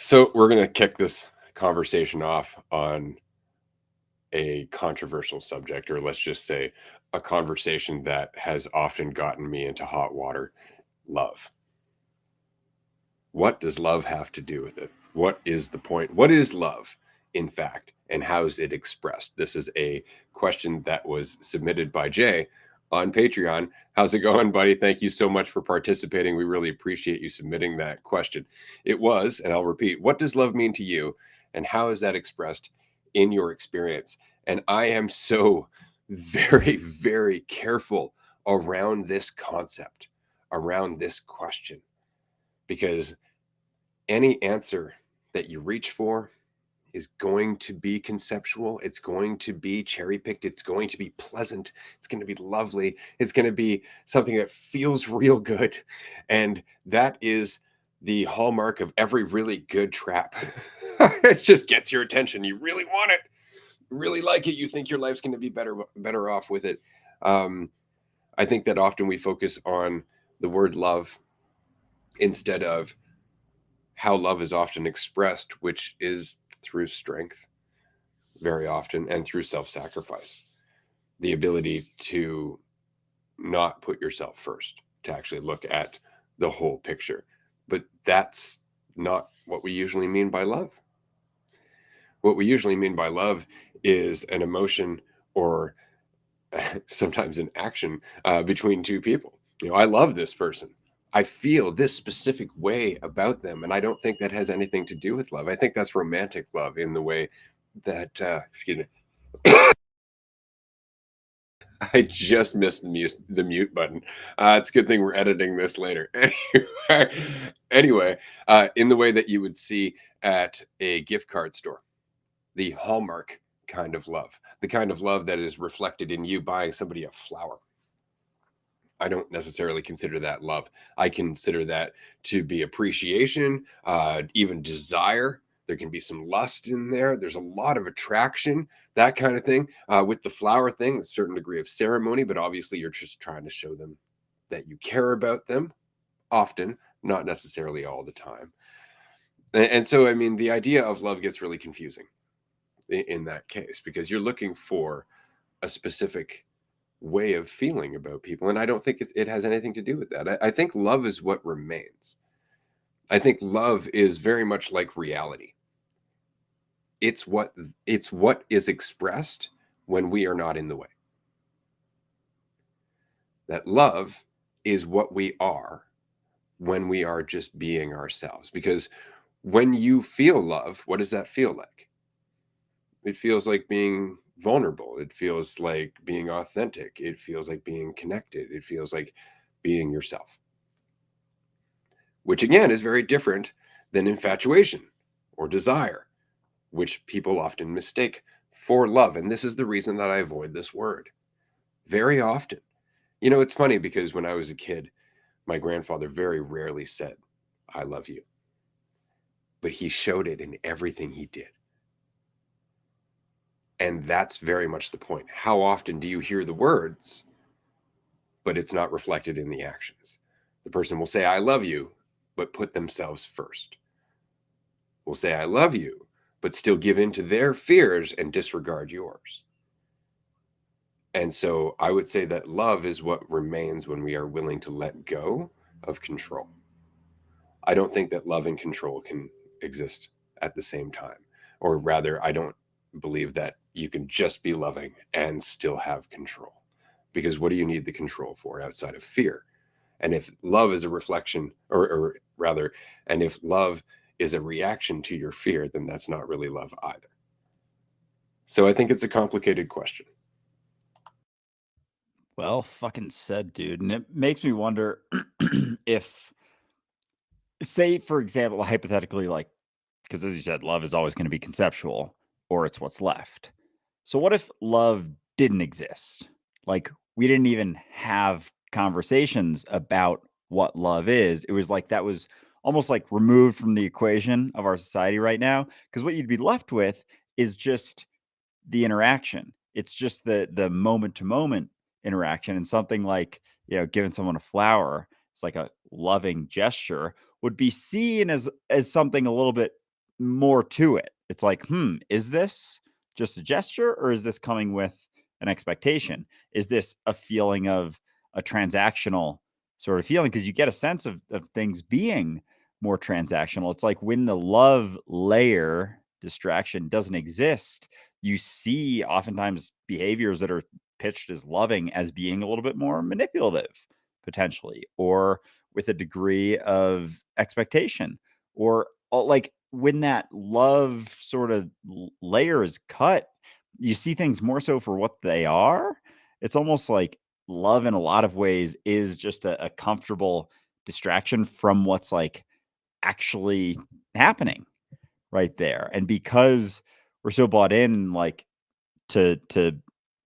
So we're going to kick this conversation off on a controversial subject, or let's just say a conversation that has often gotten me into hot water: love. What does love have to do with it? What is the point? What is love, in fact, and how is it expressed? This is a question that was submitted by Jay on Patreon. How's it going, buddy? Thank you so much for participating. We really appreciate you submitting that question. It was, and I'll repeat, what does love mean to you, and how is that expressed in your experience? And I am so very, very careful around this concept, around this question, because any answer that you reach for is going to be conceptual. It's going to be cherry picked. It's going to be pleasant. It's going to be lovely. It's going to be something that feels real good. And that is the hallmark of every really good trap. It just gets your attention. You really want it. You really like it. You think your life's going to be better off with it. I think that often we focus on the word love instead of how love is often expressed, which is through strength very often and through self-sacrifice. The ability to not put yourself first, to actually look at the whole picture. But that's not what we usually mean by love. What we usually mean by love is an emotion or sometimes an action between two people. I love this person. I feel this specific way about them. And I don't think that has anything to do with love. I think that's romantic love in the way that, excuse me, I just missed the mute button. It's a good thing we're editing this later. Anyway, in the way that you would see at a gift card store, the hallmark kind of love, the kind of love that is reflected in you buying somebody a flower. I don't necessarily consider that love. I consider that to be appreciation, even desire. There can be some lust in there. There's a lot of attraction, that kind of thing. With the flower thing, a certain degree of ceremony, but obviously you're just trying to show them that you care about them, often, not necessarily all the time. And so, I mean, the idea of love gets really confusing in that case because you're looking for a specific way of feeling about people. And I don't think it has anything to do with that. I think love is what remains. I think love is very much like reality. It's what is expressed when we are not in the way. That love is what we are when we are just being ourselves. Because when you feel love, what does that feel like? It feels like being vulnerable. It feels like being authentic. It feels like being connected. It feels like being yourself, which again is very different than infatuation or desire, which people often mistake for love. And this is the reason that I avoid this word very often. It's funny because when I was a kid, my grandfather very rarely said, "I love you," but he showed it in everything he did. And that's very much the point. How often do you hear the words, but it's not reflected in the actions? The person will say, "I love you," but put themselves first. Will say, "I love you," but still give in to their fears and disregard yours. And so I would say that love is what remains when we are willing to let go of control. I don't think that love and control can exist at the same time. Or rather, I don't believe that you can just be loving and still have control. Because what do you need the control for outside of fear? And if love is a reflection, or rather, and if love is a reaction to your fear, then that's not really love either. So I think it's a complicated question. Well, fucking said, dude. And it makes me wonder if, say, for example, hypothetically, like, because as you said, love is always going to be conceptual or it's what's left. So, what if love didn't exist? Like, we didn't even have conversations about what love is. It was like that was almost like removed from the equation of our society right now. Because what you'd be left with is just the interaction. It's just the moment to moment interaction, and something like, giving someone a flower, it's like a loving gesture, would be seen as something a little bit more to it. It's like, is this just a gesture, or is this coming with an expectation? Is this a feeling of a transactional sort of feeling? Because you get a sense of things being more transactional. It's like when the love layer distraction doesn't exist, you see oftentimes behaviors that are pitched as loving as being a little bit more manipulative, potentially, or with a degree of expectation, or like when that love sort of layer is cut, you see things more so for what they are. It's almost like love in a lot of ways is just a comfortable distraction from what's like actually happening right there. And because we're so bought in, like to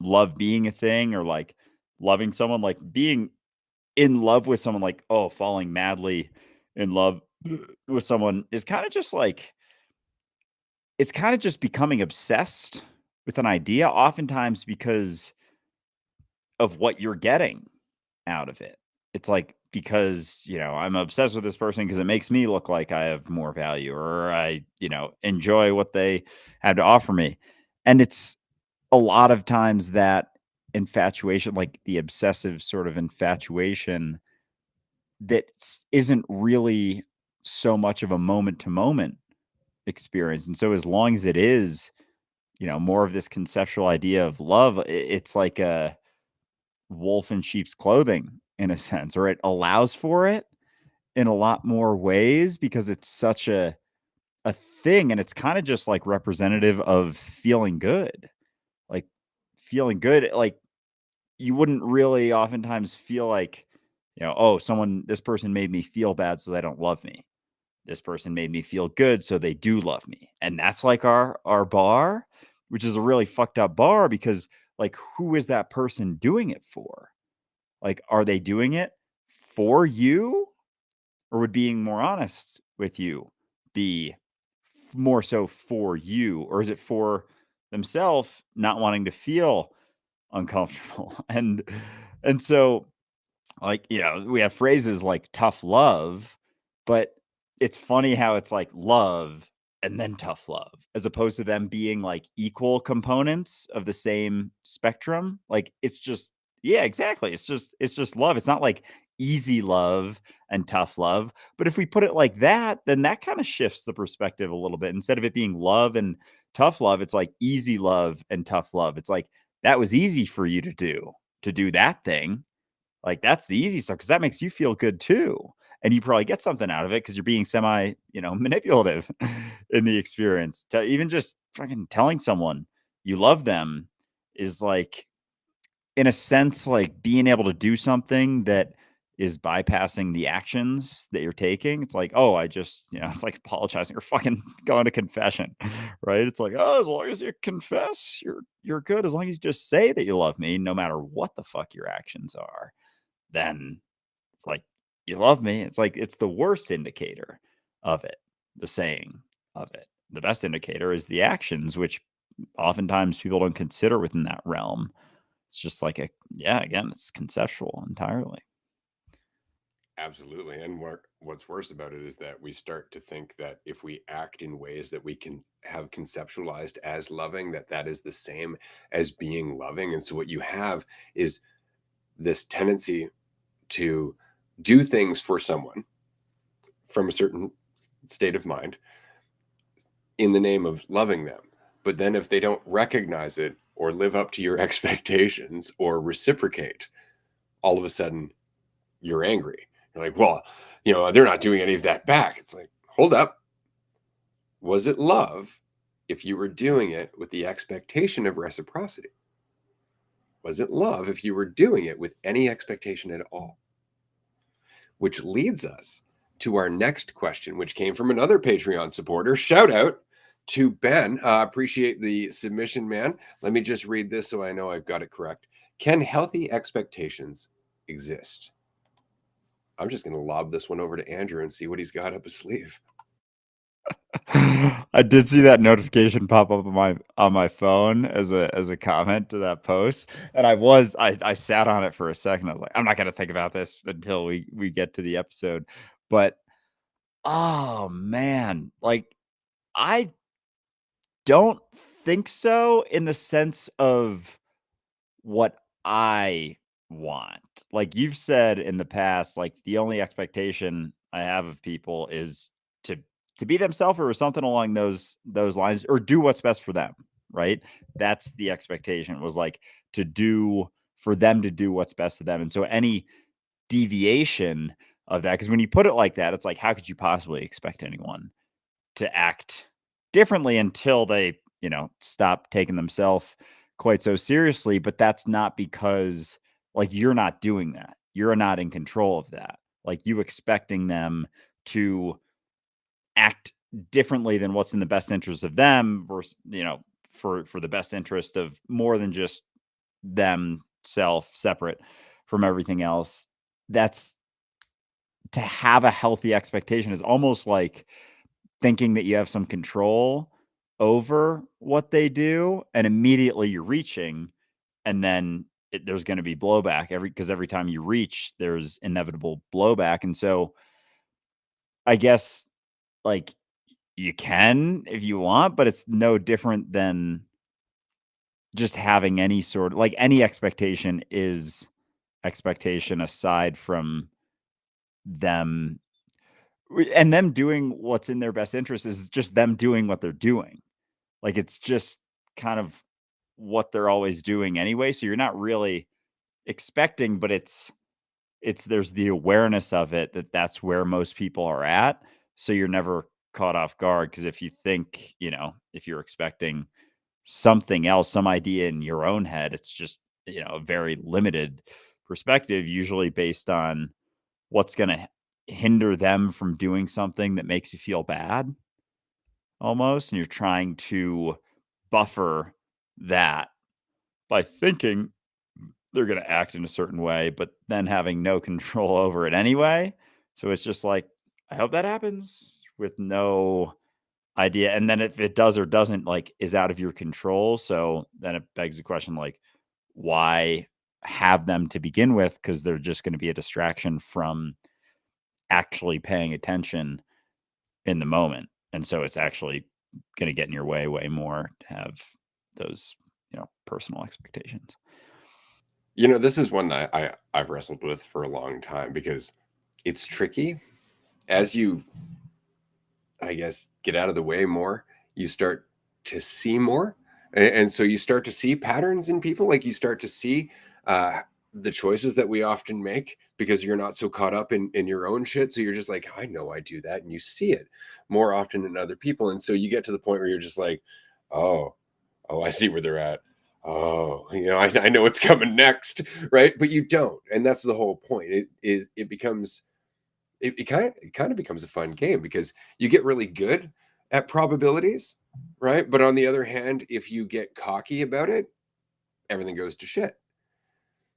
love being a thing, or like loving someone, like being in love with someone, like, oh, falling madly in love with someone is kind of just like, it's kind of just becoming obsessed with an idea, oftentimes because of what you're getting out of it. It's like, because, I'm obsessed with this person because it makes me look like I have more value, or I, enjoy what they have to offer me. And it's a lot of times that infatuation, like the obsessive sort of infatuation, that isn't really so much of a moment to moment experience. And so as long as it is, more of this conceptual idea of love, it's like a wolf in sheep's clothing in a sense, or it allows for it in a lot more ways because it's such a thing, and it's kind of just like representative of feeling good. Like feeling good, like you wouldn't really oftentimes feel like, oh, this person made me feel bad, so they don't love me. This person made me feel good, so they do love me. And that's like our bar, which is a really fucked up bar, because like, who is that person doing it for? Like, are they doing it for you, or would being more honest with you be more so for you, or is it for themselves not wanting to feel uncomfortable? And so, like, we have phrases like tough love, but it's funny how it's like love and then tough love, as opposed to them being like equal components of the same spectrum. Like, it's just, yeah, exactly. It's just love. It's not like easy love and tough love. But if we put it like that, then that kind of shifts the perspective a little bit. Instead of it being love and tough love, it's like easy love and tough love. It's like, that was easy for you to do that thing. Like, that's the easy stuff, because that makes you feel good too. And you probably get something out of it because you're being semi, manipulative in the experience. To even just fucking telling someone you love them is like, in a sense, like being able to do something that is bypassing the actions that you're taking. It's like, oh, I just, it's like apologizing or fucking going to confession, right? It's like, oh, as long as you confess, you're good. As long as you just say that you love me, no matter what the fuck your actions are, then it's like, you love me. It's like, it's the worst indicator of it, the saying of it. The best indicator is the actions, which oftentimes people don't consider within that realm. It's just like yeah, again, it's conceptual entirely. Absolutely. And what's worse about it is that we start to think that if we act in ways that we can have conceptualized as loving, that that is the same as being loving. And so what you have is this tendency to do things for someone from a certain state of mind in the name of loving them. But then if they don't recognize it or live up to your expectations or reciprocate, all of a sudden you're angry. You're like, well, they're not doing any of that back. It's like, hold up. Was it love if you were doing it with the expectation of reciprocity? Was it love if you were doing it with any expectation at all? Which leads us to our next question, which came from another Patreon supporter. Shout out to Ben. Appreciate the submission, man. Let me just read this so I know I've got it correct. Can healthy expectations exist? I'm just going to lob this one over to Andrew and see what he's got up his sleeve. I did see that notification pop up on my phone as a comment to that post, and I sat on it for a second. I was like, I'm not gonna think about this until we get to the episode. But oh man, like, I don't think so in the sense of what I want. Like you've said in the past, like the only expectation I have of people is to be themselves or something along those lines, or do what's best for them, right? That's the expectation, was like to do for them to do what's best to them. And so any deviation of that, because when you put it like that, it's like, how could you possibly expect anyone to act differently until they, stop taking themselves quite so seriously? But that's not because, like, you're not doing that. You're not in control of that. Like, you expecting them to act differently than what's in the best interest of them versus, for the best interest of more than just them self separate from everything else. That's to have a healthy expectation is almost like thinking that you have some control over what they do, and immediately you're reaching, and then there's going to be blowback because every time you reach, there's inevitable blowback. And so I guess, like, you can if you want, but it's no different than just having any sort of, like, any expectation is expectation aside from them, and them doing what's in their best interest is just them doing what they're doing. Like, it's just kind of what they're always doing anyway, so you're not really expecting, but it's there's the awareness of it that that's where most people are at, so you're never caught off guard. Because if you think, if you're expecting something else, some idea in your own head, it's just, a very limited perspective, usually based on what's gonna hinder them from doing something that makes you feel bad almost, and you're trying to buffer that by thinking they're going to act in a certain way, but then having no control over it anyway. So it's just like, I hope that happens with no idea. And then if it does or doesn't, like, is out of your control. So then it begs the question, like, why have them to begin with? Because they're just going to be a distraction from actually paying attention in the moment. And so it's actually going to get in your way more to have those, personal expectations. This is one that I've wrestled with for a long time because it's tricky. As you, I guess, get out of the way more, you start to see more. And so you start to see patterns in people. Like you start to see the choices that we often make because you're not so caught up in your own shit. So you're just like, I know I do that. And you see it more often in other people. And so you get to the point where you're just like, oh, I see where they're at. Oh, I know what's coming next. Right. But you don't. And that's the whole point. It becomes it kind of becomes a fun game because you get really good at probabilities, right? But on the other hand, if you get cocky about it, everything goes to shit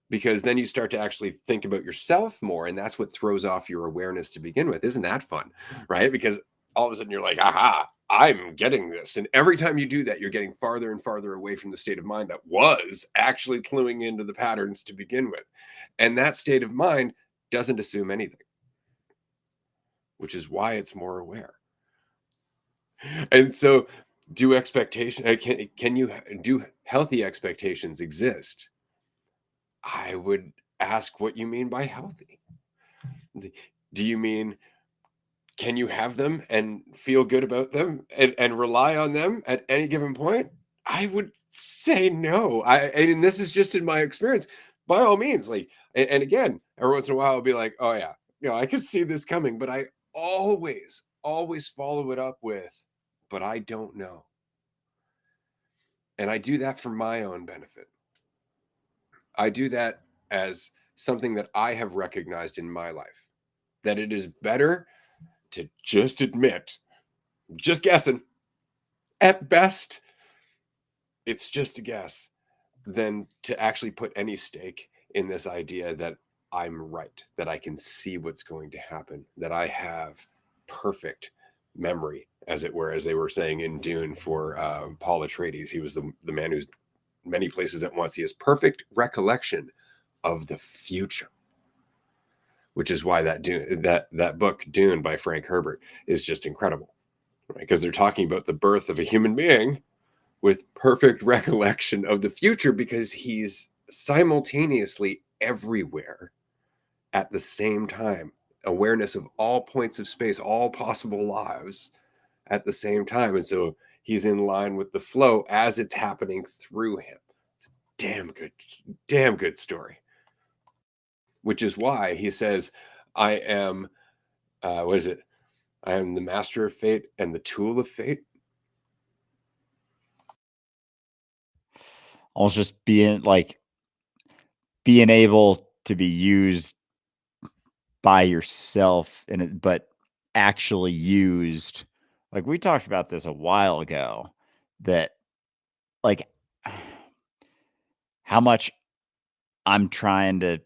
because then you start to actually think about yourself more, and that's what throws off your awareness to begin with. Isn't that fun, right? Because all of a sudden you're like, aha, I'm getting this. And every time you do that, you're getting farther and farther away from the state of mind that was actually cluing into the patterns to begin with. And that state of mind doesn't assume anything, which is why it's more aware. And so, do expectation can you do healthy expectations exist? I would ask what you mean by healthy. Do you mean, can you have them and feel good about them and rely on them at any given point? I would say no. And this is just in my experience. By all means, like, and again, every once in a while I'll be like, oh yeah, I can see this coming, but I always follow it up with, but I don't know. And I do that for my own benefit. I do that as something that I have recognized in my life, that it is better to just admit, just guessing. At best, it's just a guess, than to actually put any stake in this idea that I'm right, that I can see what's going to happen, that I have perfect memory, as it were, as they were saying in Dune for Paul Atreides. He was the man who's many places at once. He has perfect recollection of the future, which is why that book Dune by Frank Herbert is just incredible, right? Because they're talking about the birth of a human being with perfect recollection of the future, because he's simultaneously everywhere at the same time, awareness of all points of space, all possible lives at the same time. And so he's in line with the flow as it's happening through him. Damn good story. Which is why he says, I am, what is it? I am the master of fate and the tool of fate. Almost just being able to be used by yourself and it, but actually used. Like we talked about this a while ago, that like how much I'm trying to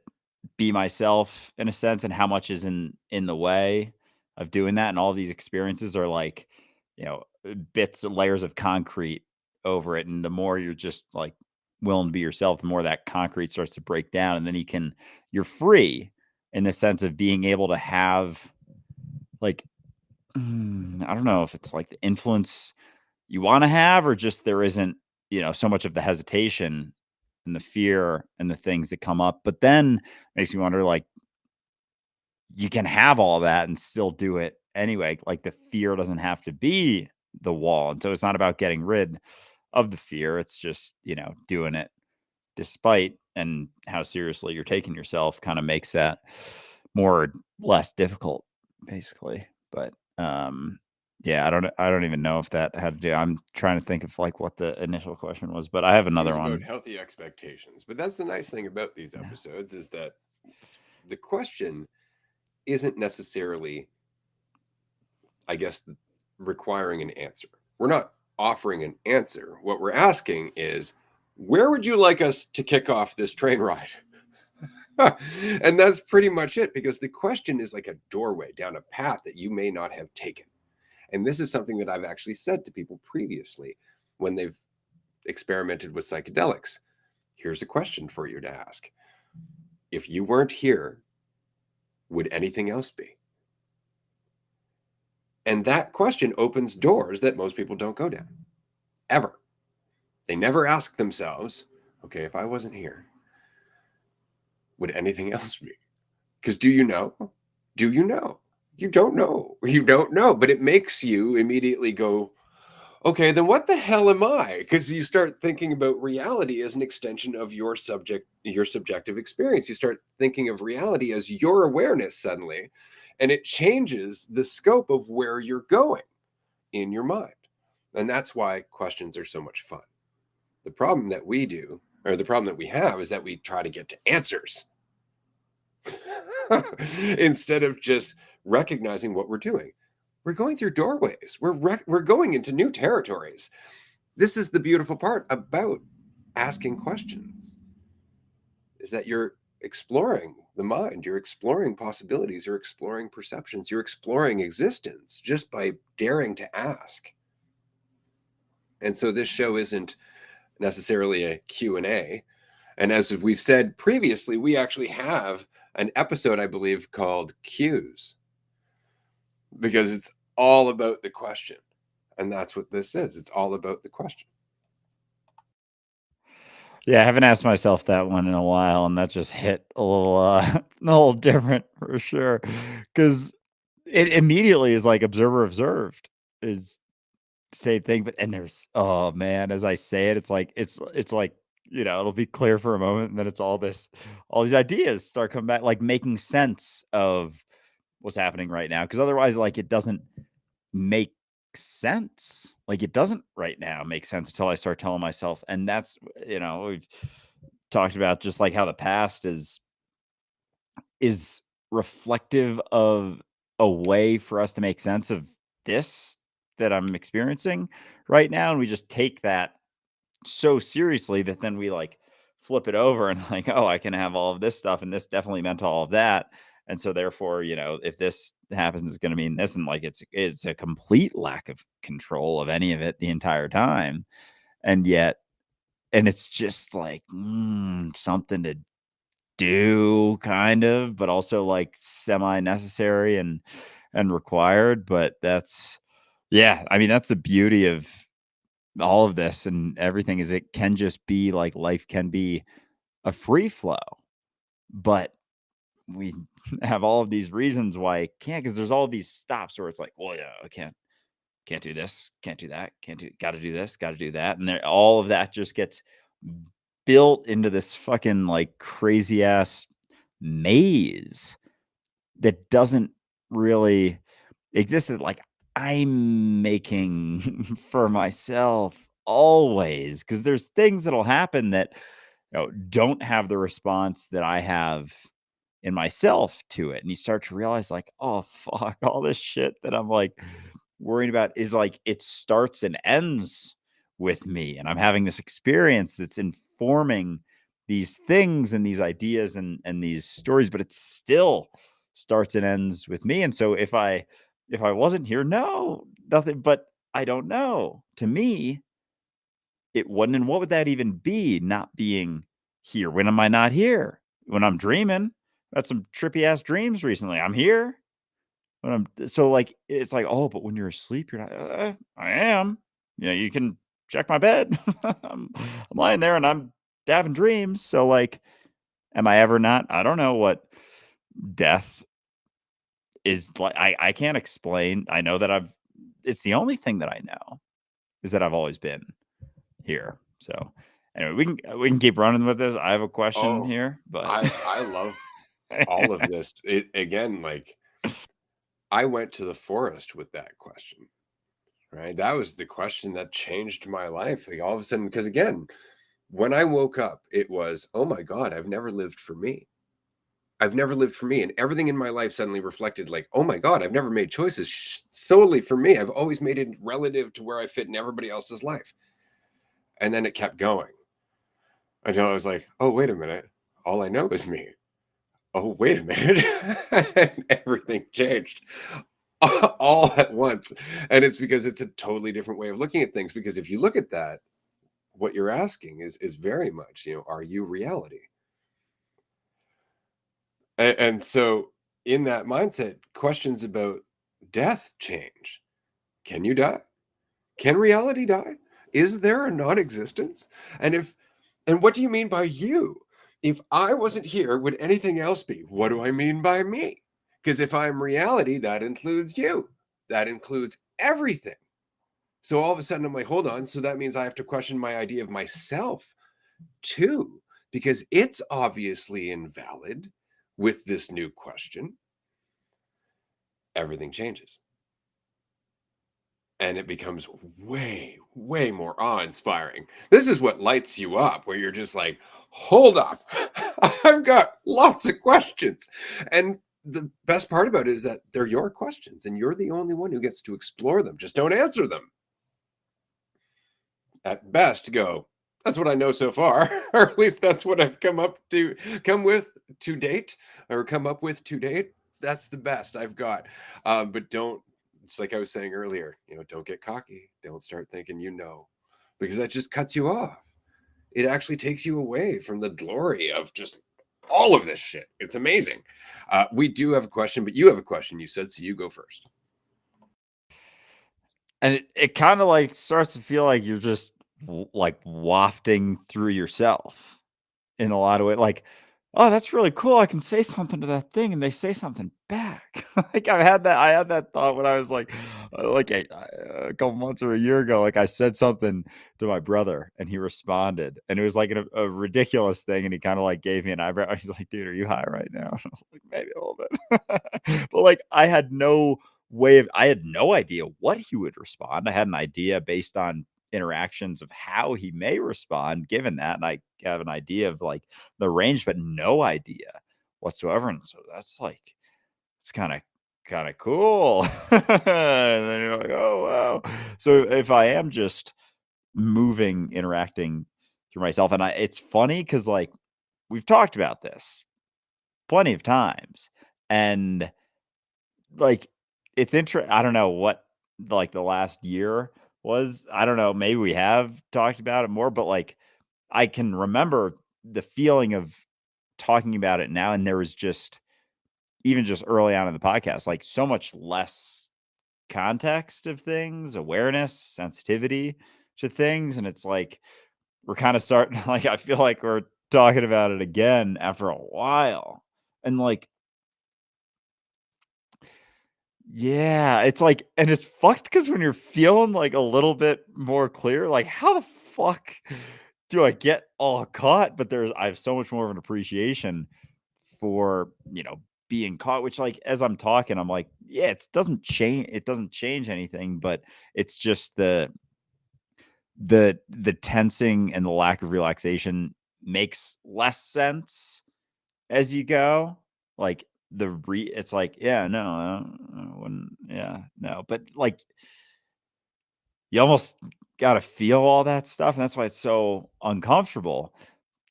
be myself in a sense and how much is in the way of doing that, and all these experiences are like, bits and layers of concrete over it, and the more you're just like willing to be yourself, the more that concrete starts to break down, and then you're free in the sense of being able to have like I don't know if it's like the influence you want to have, or just there isn't, so much of the hesitation and the fear and the things that come up. But then makes me wonder, like, you can have all that and still do it anyway. Like the fear doesn't have to be the wall. And so it's not about getting rid of the fear. It's just, doing it despite, and how seriously you're taking yourself kind of makes that more or less difficult, basically. But yeah, I don't even know if that had to do. I'm trying to think of like what the initial question was, but I have It was another about one. healthy expectations. But that's the nice thing about these Yeah. episodes, is that the question isn't necessarily, I guess, requiring an answer. We're not offering an answer. What we're asking is, where would you like us to kick off this train ride? And that's pretty much it, because the question is like a doorway down a path that you may not have taken. And this is something that I've actually said to people previously when they've experimented with psychedelics. Here's a question for you to ask. If you weren't here, would anything else be? And that question opens doors that most people don't go down, ever. They never ask themselves, okay, if I wasn't here, would anything else be? Because do you know? Do you know? You don't know. You don't know. But it makes you immediately go, okay, then what the hell am I? Because you start thinking about reality as an extension of your subjective experience. You start thinking of reality as your awareness suddenly, and it changes the scope of where you're going in your mind. And that's why questions are so much fun. The problem that we do, or the problem that we have, is that we try to get to answers instead of just recognizing what we're doing. We're going through doorways. We're going into new territories. This is the beautiful part about asking questions, is that you're exploring the mind, you're exploring possibilities, you're exploring perceptions, you're exploring existence just by daring to ask. And so this show isn't necessarily a Q&A. And as we've said previously, we actually have an episode, I believe, called Cues, because it's all about the question. And that's what this is. It's all about the question. Yeah, I haven't asked myself that one in a while, and that just hit a little, a little different for sure. Because it immediately is like observer observed is same thing, but and there's oh man, as I say it, it's like, it'll be clear for a moment, and then it's all these ideas start coming back, like making sense of what's happening right now. Because otherwise, like it doesn't make sense. Like it doesn't right now make sense until I start telling myself. And that's, we've talked about just like how the past is reflective of a way for us to make sense of this that I'm experiencing right now. And we just take that so seriously that then we like flip it over and like, oh, I can have all of this stuff. And this definitely meant all of that. And so therefore, if this happens, it's going to mean this. And like, it's a complete lack of control of any of it the entire time. And yet, and it's just like something to do kind of, but also like semi necessary and required. But that's, Yeah, I mean, that's the beauty of all of this and everything is it can just be like life can be a free flow, but we have all of these reasons why it can't because there's all these stops where it's like, well, yeah, I can't do this, can't do that, can't do, got to do this, got to do that, and there, all of that just gets built into this fucking like crazy ass maze that doesn't really exist. Like I'm making for myself always because there's things that'll happen that don't have the response that I have in myself to it. And you start to realize, like, oh, fuck, all this shit that I'm like worrying about is like it starts and ends with me. And I'm having this experience that's informing these things and these ideas and these stories, but it still starts and ends with me. And so if I wasn't here, no, nothing, but I don't know. To me, it wouldn't. And what would that even be not being here? When am I not here? When I'm dreaming. That's some trippy ass dreams recently. I'm here. When I'm so like it's like, oh, but when you're asleep, you're not I am. You know, you can check my bed. I'm lying there and I'm having dreams. So like, am I ever not? I don't know what death is like. I can't explain. I know that it's the only thing that I know is that I've always been here. So anyway, we can keep running with this. I have a question Oh, here, but I love all of this. It again, like I went to the forest with that question, right? That was the question that changed my life. Like all of a sudden, because again, when I woke up, it was, oh my God, I've never lived for me. I've never lived for me. And everything in my life suddenly reflected like, oh my God, I've never made choices solely for me. I've always made it relative to where I fit in everybody else's life. And then it kept going until I was like, oh, wait a minute. All I know is me. Oh, wait a minute. And everything changed all at once. And it's because it's a totally different way of looking at things. Because if you look at that, what you're asking is very much, are you reality? And so in that mindset, questions about death change. Can you die? Can reality die? Is there a non-existence? And what do you mean by you? If I wasn't here, would anything else be? What do I mean by me? Because if I'm reality, that includes you. That includes everything. So all of a sudden I'm like, hold on. So that means I have to question my idea of myself too, because it's obviously invalid with this new question. Everything changes. And it becomes way, way more awe-inspiring. This is what lights you up, where you're just like, hold up, I've got lots of questions. And the best part about it is that they're your questions, and you're the only one who gets to explore them. Just don't answer them. At best, go, that's what I know so far, or at least that's what I've come with to date, or come up with to date. That's the best I've got. But don't, it's like I was saying earlier, don't get cocky. Don't start thinking because that just cuts you off. It actually takes you away from the glory of just all of this shit. It's amazing. We do have a question, but you have a question, you said, so you go first. and it kind of like starts to feel like you're just like wafting through yourself in a lot of ways. Like, oh, that's really cool. I can say something to that thing, and they say something back. Like I had that thought when I was like a couple months or a year ago. Like I said something to my brother, and he responded, and it was like a ridiculous thing, and he kind of like gave me an eyebrow. He's like, "Dude, are you high right now?" And I was like, "Maybe a little bit," but like I had no idea what he would respond. I had an idea based on interactions of how he may respond given that, and I have an idea of like the range, but no idea whatsoever. And so that's like it's kind of cool. And then you're like, oh wow. So if I am just moving, interacting through myself, and it's funny because like we've talked about this plenty of times, and like it's interesting. I don't know what like the last year was. I don't know. Maybe we have talked about it more, but like I can remember the feeling of talking about it now, and there was just even just early on in the podcast, like so much less context of things, awareness, sensitivity to things. And it's like, we're kind of starting, like, I feel like we're talking about it again after a while. And like, yeah, it's like, and it's fucked because when you're feeling like a little bit more clear, like, how the fuck do I get all caught? But I have so much more of an appreciation for, being caught, which, like, as I'm talking, I'm like, yeah, it doesn't change anything, but it's just the tensing and the lack of relaxation makes less sense as you go. Like, it's like, yeah, no, I wouldn't, yeah, no, but like, you almost got to feel all that stuff, and that's why it's so uncomfortable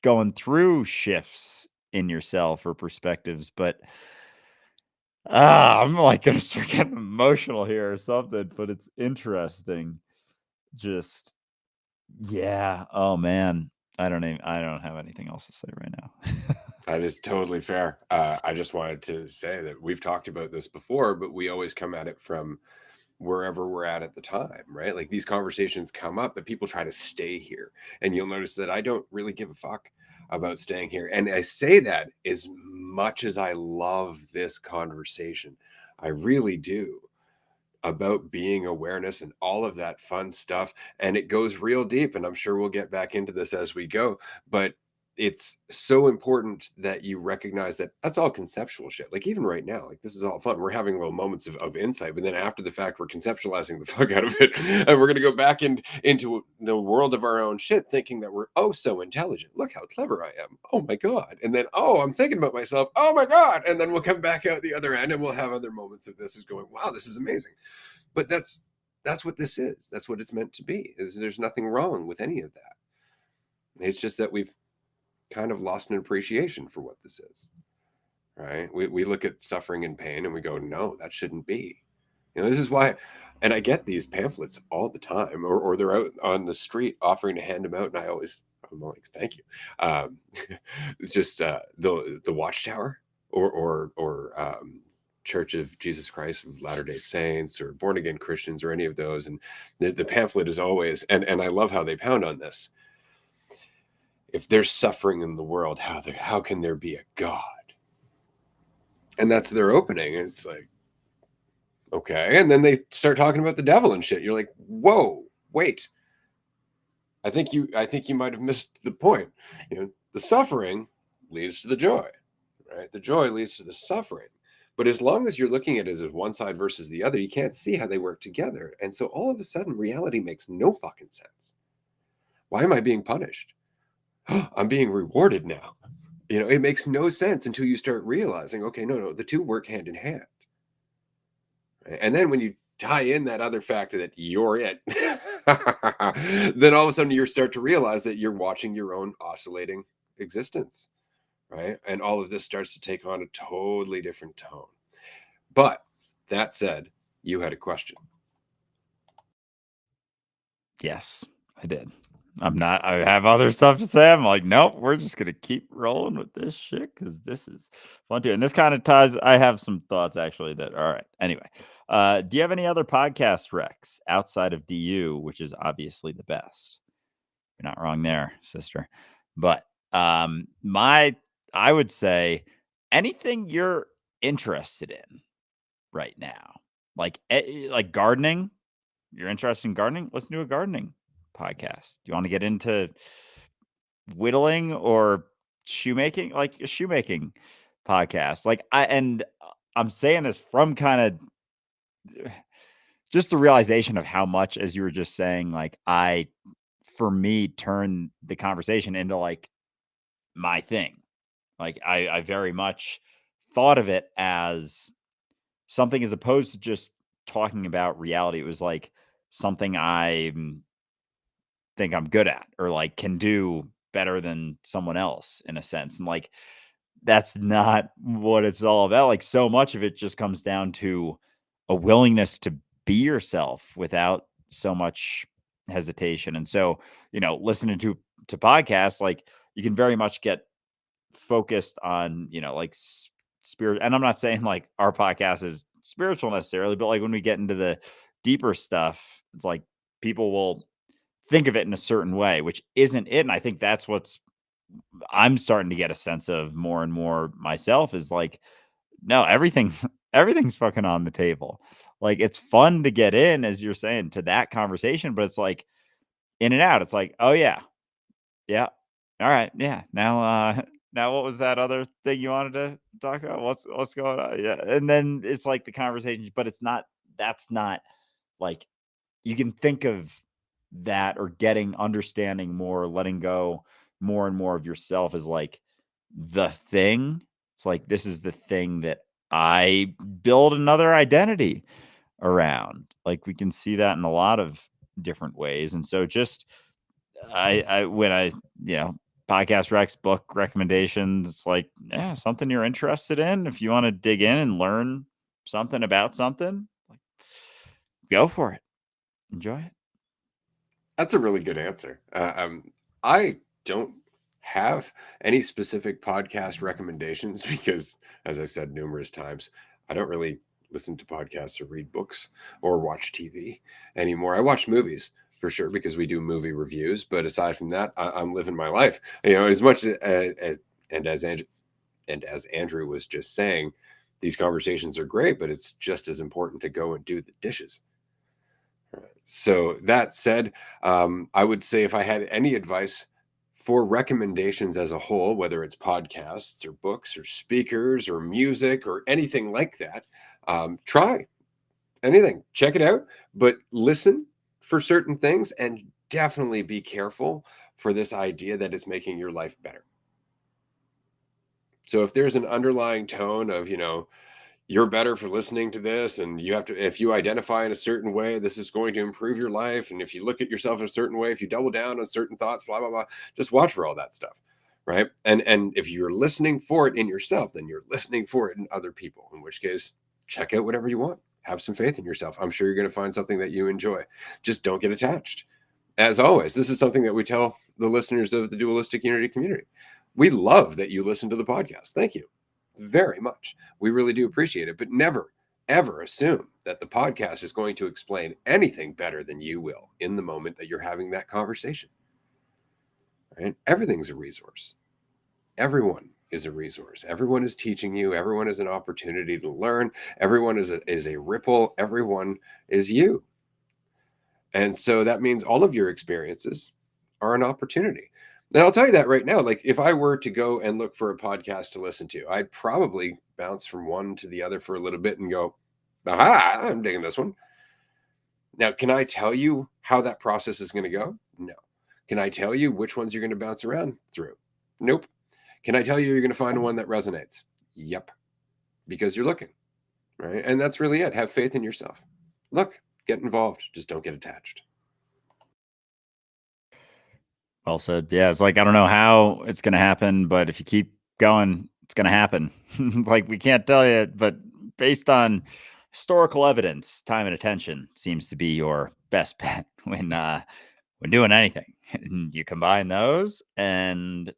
going through shifts in yourself or perspectives. But I'm like gonna start getting emotional here or something, but it's interesting. Just, yeah. Oh man. I don't have anything else to say right now. That is totally fair. I just wanted to say that we've talked about this before, but we always come at it from wherever we're at the time, right? Like these conversations come up, but people try to stay here. And you'll notice that I don't really give a fuck about staying here. And I say that as much as I love this conversation, I really do, about being awareness and all of that fun stuff. And it goes real deep. And I'm sure we'll get back into this as we go. But it's so important that you recognize that that's all conceptual shit. Like even right now, like this is all fun. We're having little moments of insight, but then after the fact, we're conceptualizing the fuck out of it. And we're going to go back into the world of our own shit, thinking that we're oh so intelligent. Look how clever I am. Oh my God. And then, oh, I'm thinking about myself. Oh my God. And then we'll come back out the other end and we'll have other moments of this is going, wow, this is amazing. But that's what this is. That's what it's meant to be. There's nothing wrong with any of that. It's just that we've kind of lost an appreciation for what this is, right? We look at suffering and pain and we go, no, that shouldn't be. This is why, and I get these pamphlets all the time, or they're out on the street offering to hand them out, and I'm like, thank you. Just the Watchtower, or Church of Jesus Christ of Latter-day Saints, or Born Again Christians, or any of those, and the pamphlet is always, and I love how they pound on this. If there's suffering in the world, how can there be a God? And that's their opening. And it's like, okay. And then they start talking about the devil and shit. You're like, whoa, wait. I think you might have missed the point. The suffering leads to the joy, right? The joy leads to the suffering. But as long as you're looking at it as one side versus the other, you can't see how they work together. And so all of a sudden, reality makes no fucking sense. Why am I being punished? I'm being rewarded now. It makes no sense until you start realizing, okay, no, the two work hand in hand. And then when you tie in that other factor that you're it, then all of a sudden you start to realize that you're watching your own oscillating existence, right? And all of this starts to take on a totally different tone. But that said, you had a question. Yes, I did. I have other stuff to say. I'm like, nope, we're just going to keep rolling with this shit because this is fun too. And this kind of ties, I have some thoughts actually that, all right. Anyway, do you have any other podcast recs outside of DU, which is obviously the best? You're not wrong there, sister. But I would say anything you're interested in right now, like gardening. You're interested in gardening? Let's do a gardening podcast. Do you want to get into whittling or shoemaking? Like a shoemaking podcast. I'm saying this from kind of just the realization of how much, as you were just saying, like for me, turn the conversation into like my thing. Like I very much thought of it as something as opposed to just talking about reality. It was like something I think I'm good at or like can do better than someone else in a sense. And like that's not what it's all about. Like so much of it just comes down to a willingness to be yourself without so much hesitation. And so, listening to podcasts, like you can very much get focused on, like spirit. And I'm not saying like our podcast is spiritual necessarily, but like when we get into the deeper stuff, it's like people will think of it in a certain way, which isn't it. And I think that's what's I'm starting to get a sense of more and more myself is like, no, everything's everything's fucking on the table. Like it's fun to get in, as you're saying, to that conversation, but it's like in and out. It's like, oh yeah, yeah. All right, yeah. Now now what was that other thing you wanted to talk about? What's going on? Yeah. And then it's like the conversations, but it's not that's not like you can think of that or getting understanding more, letting go more and more of yourself is like the thing. It's like this is the thing that I build another identity around. Like we can see that in a lot of different ways. And so just I when I, you know, podcast Rex book recommendations, it's like, yeah, something you're interested in. If you want to dig in and learn something about something, like go for it. Enjoy it. That's a really good answer. I don't have any specific podcast recommendations because, as I've said numerous times, I don't really listen to podcasts or read books or watch TV anymore. I watch movies for sure because we do movie reviews, but aside from that, I'm living my life. You know, as much and as Andrew was just saying, these conversations are great, but it's just as important to go and do the dishes. So that said, I would say if I had any advice for recommendations as a whole, whether it's podcasts or books or speakers or music or anything like that, try anything, check it out, but listen for certain things and definitely be careful for this idea that it's making your life better. So if there's an underlying tone of, you know, you're better for listening to this and you have to if you identify in a certain way this is going to improve your life, and if you look at yourself in a certain way, if you double down on certain thoughts, blah blah blah, just watch for all that stuff, right? And if you're listening for it in yourself, then you're listening for it in other people, in which case check out whatever you want, have some faith in yourself. I'm sure you're going to find something that you enjoy. Just don't get attached. As always, this is something that we tell the listeners of the Dualistic Unity community. We love that you listen to the podcast. Thank you very much. We really do appreciate it, but never, ever assume that the podcast is going to explain anything better than you will in the moment that you're having that conversation. Right? Everything's a resource. Everyone is a resource. Everyone is teaching you. Everyone is an opportunity to learn. Everyone is a ripple. Everyone is you. And so that means all of your experiences are an opportunity. And I'll tell you that right now. Like, if I were to go and look for a podcast to listen to, I'd probably bounce from one to the other for a little bit and go, aha, I'm digging this one. Now, can I tell you how that process is going to go? No. Can I tell you which ones you're going to bounce around through? Nope. Can I tell you you're going to find one that resonates? Yep. Because you're looking, right? And that's really it. Have faith in yourself. Look, get involved. Just don't get attached. Well said. Yeah, it's like I don't know how it's going to happen, but if you keep going, it's going to happen. Like we can't tell you, but based on historical evidence, time and attention seems to be your best bet when doing anything. And you combine those, and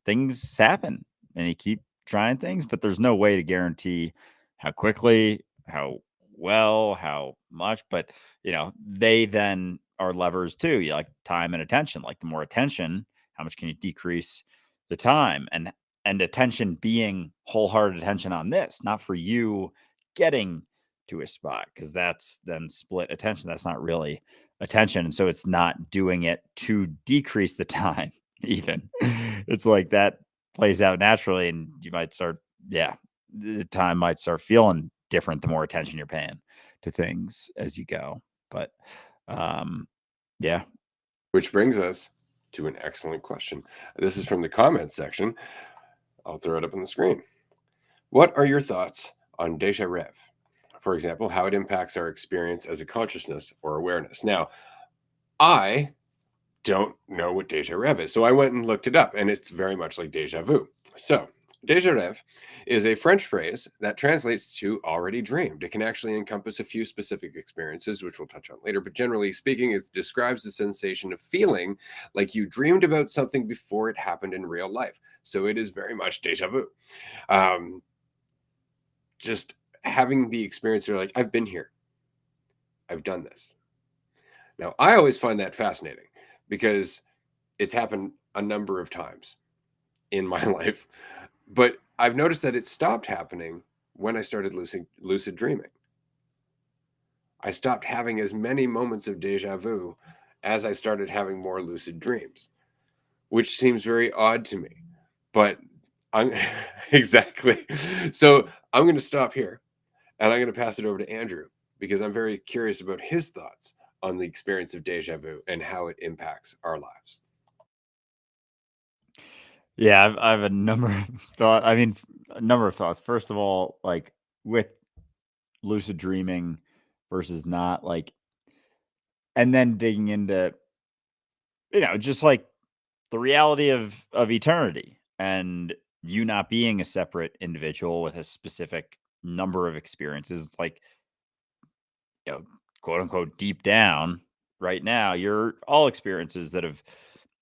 things happen, and you keep trying things, but there's no way to guarantee how quickly, how well, how much. But they then are levers too. You like time and attention. Like the more attention, how much can you decrease the time? And attention being wholehearted attention on this, not for you getting to a spot, because that's then split attention. That's not really attention. And so it's not doing it to decrease the time, even. It's like that plays out naturally, and you might start, yeah, the time might start feeling different the more attention you're paying to things as you go. But yeah. Which brings us to an excellent question. This is from the comments section. I'll throw it up on the screen. What are your thoughts on déjà rev? For example, how it impacts our experience as a consciousness or awareness. Now, I don't know what déjà rev is, so I went and looked it up, and it's very much like déjà vu. So, déjà rev is a French phrase that translates to already dreamed. It can actually encompass a few specific experiences, which we'll touch on later, but generally speaking, it describes the sensation of feeling like you dreamed about something before it happened in real life. So it is very much déjà vu. Just having the experience, they're like, I've been here, I've done this. Now, I always find that fascinating because it's happened a number of times in my life, but I've noticed that it stopped happening when I started lucid dreaming. I stopped having as many moments of deja vu as I started having more lucid dreams, which seems very odd to me. But I'm exactly. So I'm going to stop here and I'm going to pass it over to Andrew because I'm very curious about his thoughts on the experience of deja vu and how it impacts our lives. Yeah, I have a number of thought. I mean, a number of thoughts. First of all, like with lucid dreaming versus not, like, and then digging into, just like the reality of eternity and you not being a separate individual with a specific number of experiences. It's like, you know, quote unquote, deep down right now, you're all experiences that have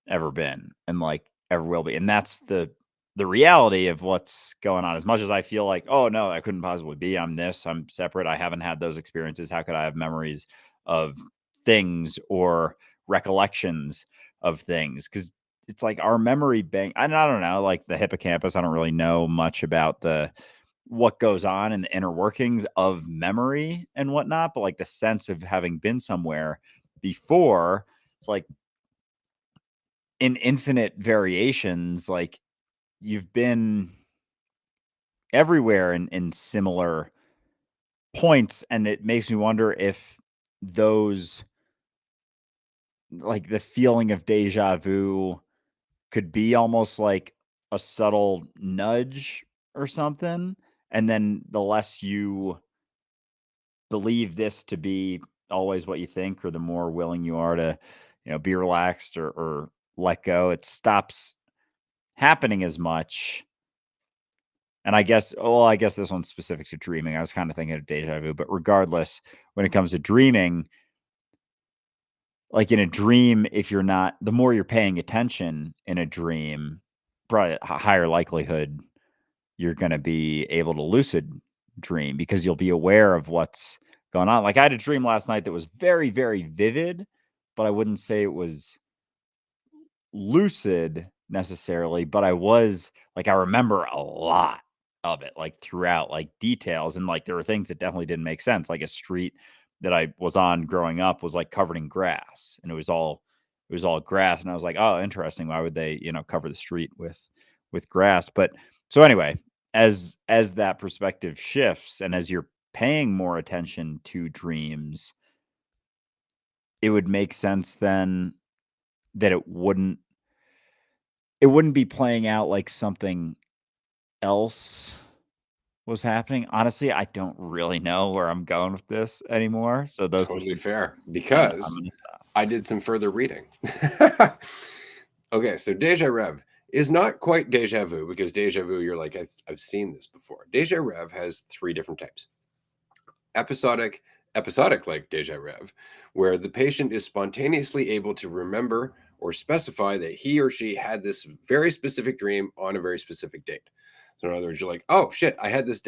ever been and like ever will be. And that's the reality of what's going on. As much as I feel like, oh no, I couldn't possibly be. I'm this, I'm separate. I haven't had those experiences. How could I have memories of things or recollections of things? Because it's like our memory bank. I don't know, like the hippocampus. I don't really know much about the what goes on in the inner workings of memory and whatnot, but like the sense of having been somewhere before, it's like in infinite variations, like you've been everywhere in similar points. And it makes me wonder if those, like the feeling of deja vu could be almost like a subtle nudge or something. And then the less you believe this to be always what you think, or the more willing you are to, be relaxed or let go, it stops happening as much. And I guess this one's specific to dreaming. I was kind of thinking of deja vu, but regardless, when it comes to dreaming, like in a dream, if you're not, the more you're paying attention in a dream, probably a higher likelihood you're going to be able to lucid dream because you'll be aware of what's going on. Like I had a dream last night that was very, very vivid, but I wouldn't say it was lucid necessarily, but I was like, I remember a lot of it, like throughout, like details. And like there were things that definitely didn't make sense. Like a street that I was on growing up was like covered in grass and it was all grass. And I was like, oh, interesting. Why would they, cover the street with grass? But so anyway, as that perspective shifts and as you're paying more attention to dreams, it would make sense then that it wouldn't be playing out like something else was happening. Honestly, I don't really know where I'm going with this anymore. So those are Totally some fair thoughts, and I'm because gonna stop. I did some further reading. Okay, so deja rev is not quite deja vu because deja vu, you're like, I've seen this before. Deja rev has three different types. Episodic like deja rev, where the patient is spontaneously able to remember or specify that he or she had this very specific dream on a very specific date. So in other words, you're like, oh shit, I had this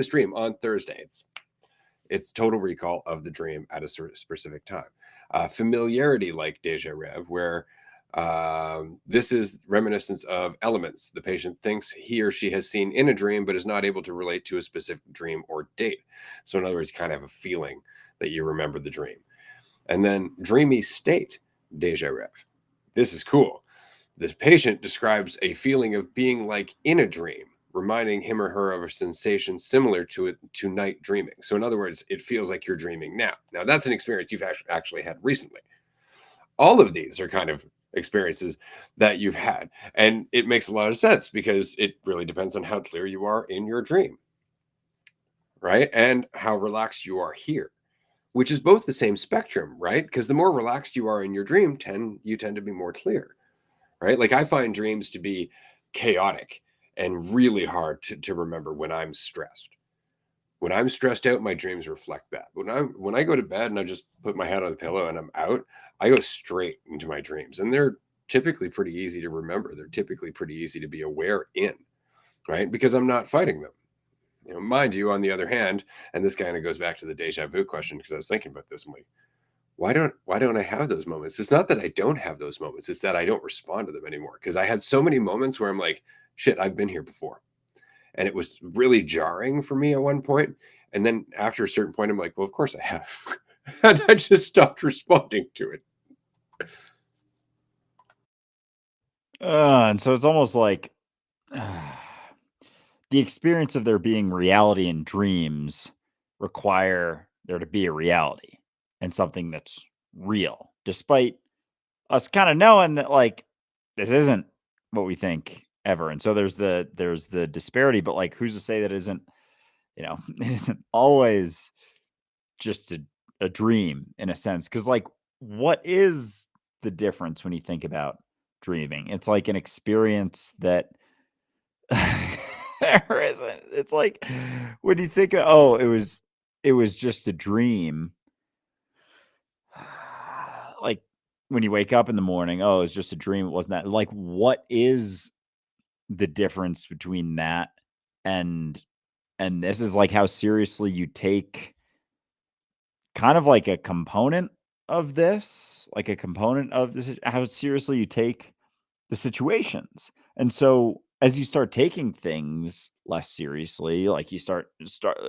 dream on Thursday. It's total recall of the dream at a specific time. Familiarity like deja rev, where this is reminiscence of elements the patient thinks he or she has seen in a dream, but is not able to relate to a specific dream or date. So, in other words, you kind of have a feeling that you remember the dream. And then dreamy state deja rev. This is cool. This patient describes a feeling of being like in a dream, reminding him or her of a sensation similar to night dreaming. So, in other words, it feels like you're dreaming now. Now, that's an experience you've actually had recently. All of these are kind of experiences that you've had. And it makes a lot of sense because it really depends on how clear you are in your dream, right? And how relaxed you are here, which is both the same spectrum, right? Because the more relaxed you are in your dream, you tend to be more clear, right? Like I find dreams to be chaotic and really hard to remember when I'm stressed. When I'm stressed out, my dreams reflect that. When I go to bed and I just put my head on the pillow and I'm out, I go straight into my dreams. And they're typically pretty easy to remember. They're typically pretty easy to be aware in, right? Because I'm not fighting them. Mind you, on the other hand, and this kind of goes back to the deja vu question, because I was thinking about this. I'm like, why don't I have those moments? It's not that I don't have those moments, it's that I don't respond to them anymore. Because I had so many moments where I'm like, shit, I've been here before. And it was really jarring for me at one point. And then after a certain point, I'm like, well, of course I have. And I just stopped responding to it. And so it's almost like the experience of there being reality and dreams require there to be a reality and something that's real, despite us kind of knowing that like this isn't what we think ever. And so there's the disparity, but like who's to say that isn't, it isn't always just a dream in a sense. Cause like what is the difference when you think about dreaming? It's like an experience that there isn't. It's like when you think of, oh, it was just a dream. Like when you wake up in the morning, oh, it's just a dream. It wasn't that. Like, what is the difference between that and this is like how seriously you take kind of like a component of this, like a component of this, how seriously you take the situations. And so as you start taking things less seriously, like you start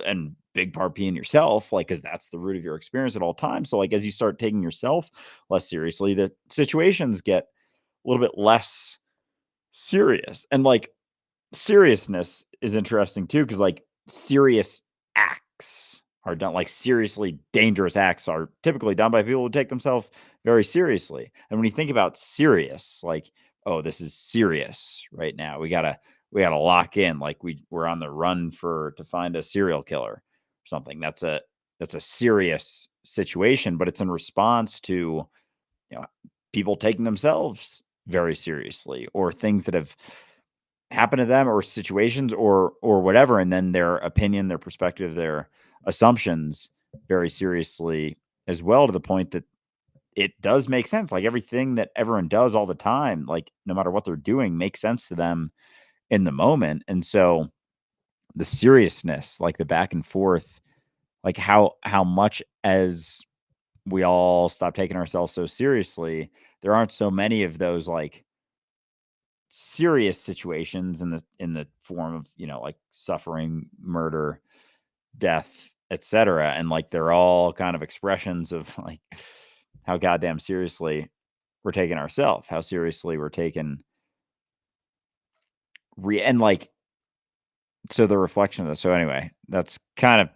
and big part being yourself, like because that's the root of your experience at all times. So like as you start taking yourself less seriously, the situations get a little bit less serious. And like seriousness is interesting too, because like serious acts are done, like seriously dangerous acts are typically done by people who take themselves very seriously. And when you think about serious, like, oh, this is serious right now. We gotta lock in, like we're on the run to find a serial killer or something. That's a serious situation, but it's in response to people taking themselves very seriously or things that have happen to them or situations or whatever, and then their opinion, their perspective, their assumptions very seriously as well, to the point that it does make sense. Like everything that everyone does all the time, like no matter what they're doing, makes sense to them in the moment. And so the seriousness, like the back and forth, like how much as we all stop taking ourselves so seriously, there aren't so many of those like serious situations in the form of, like suffering, murder, death, etc. And like they're all kind of expressions of like how goddamn seriously we're taking ourselves, how seriously we're taking and like so the reflection of this. So anyway, that's kind of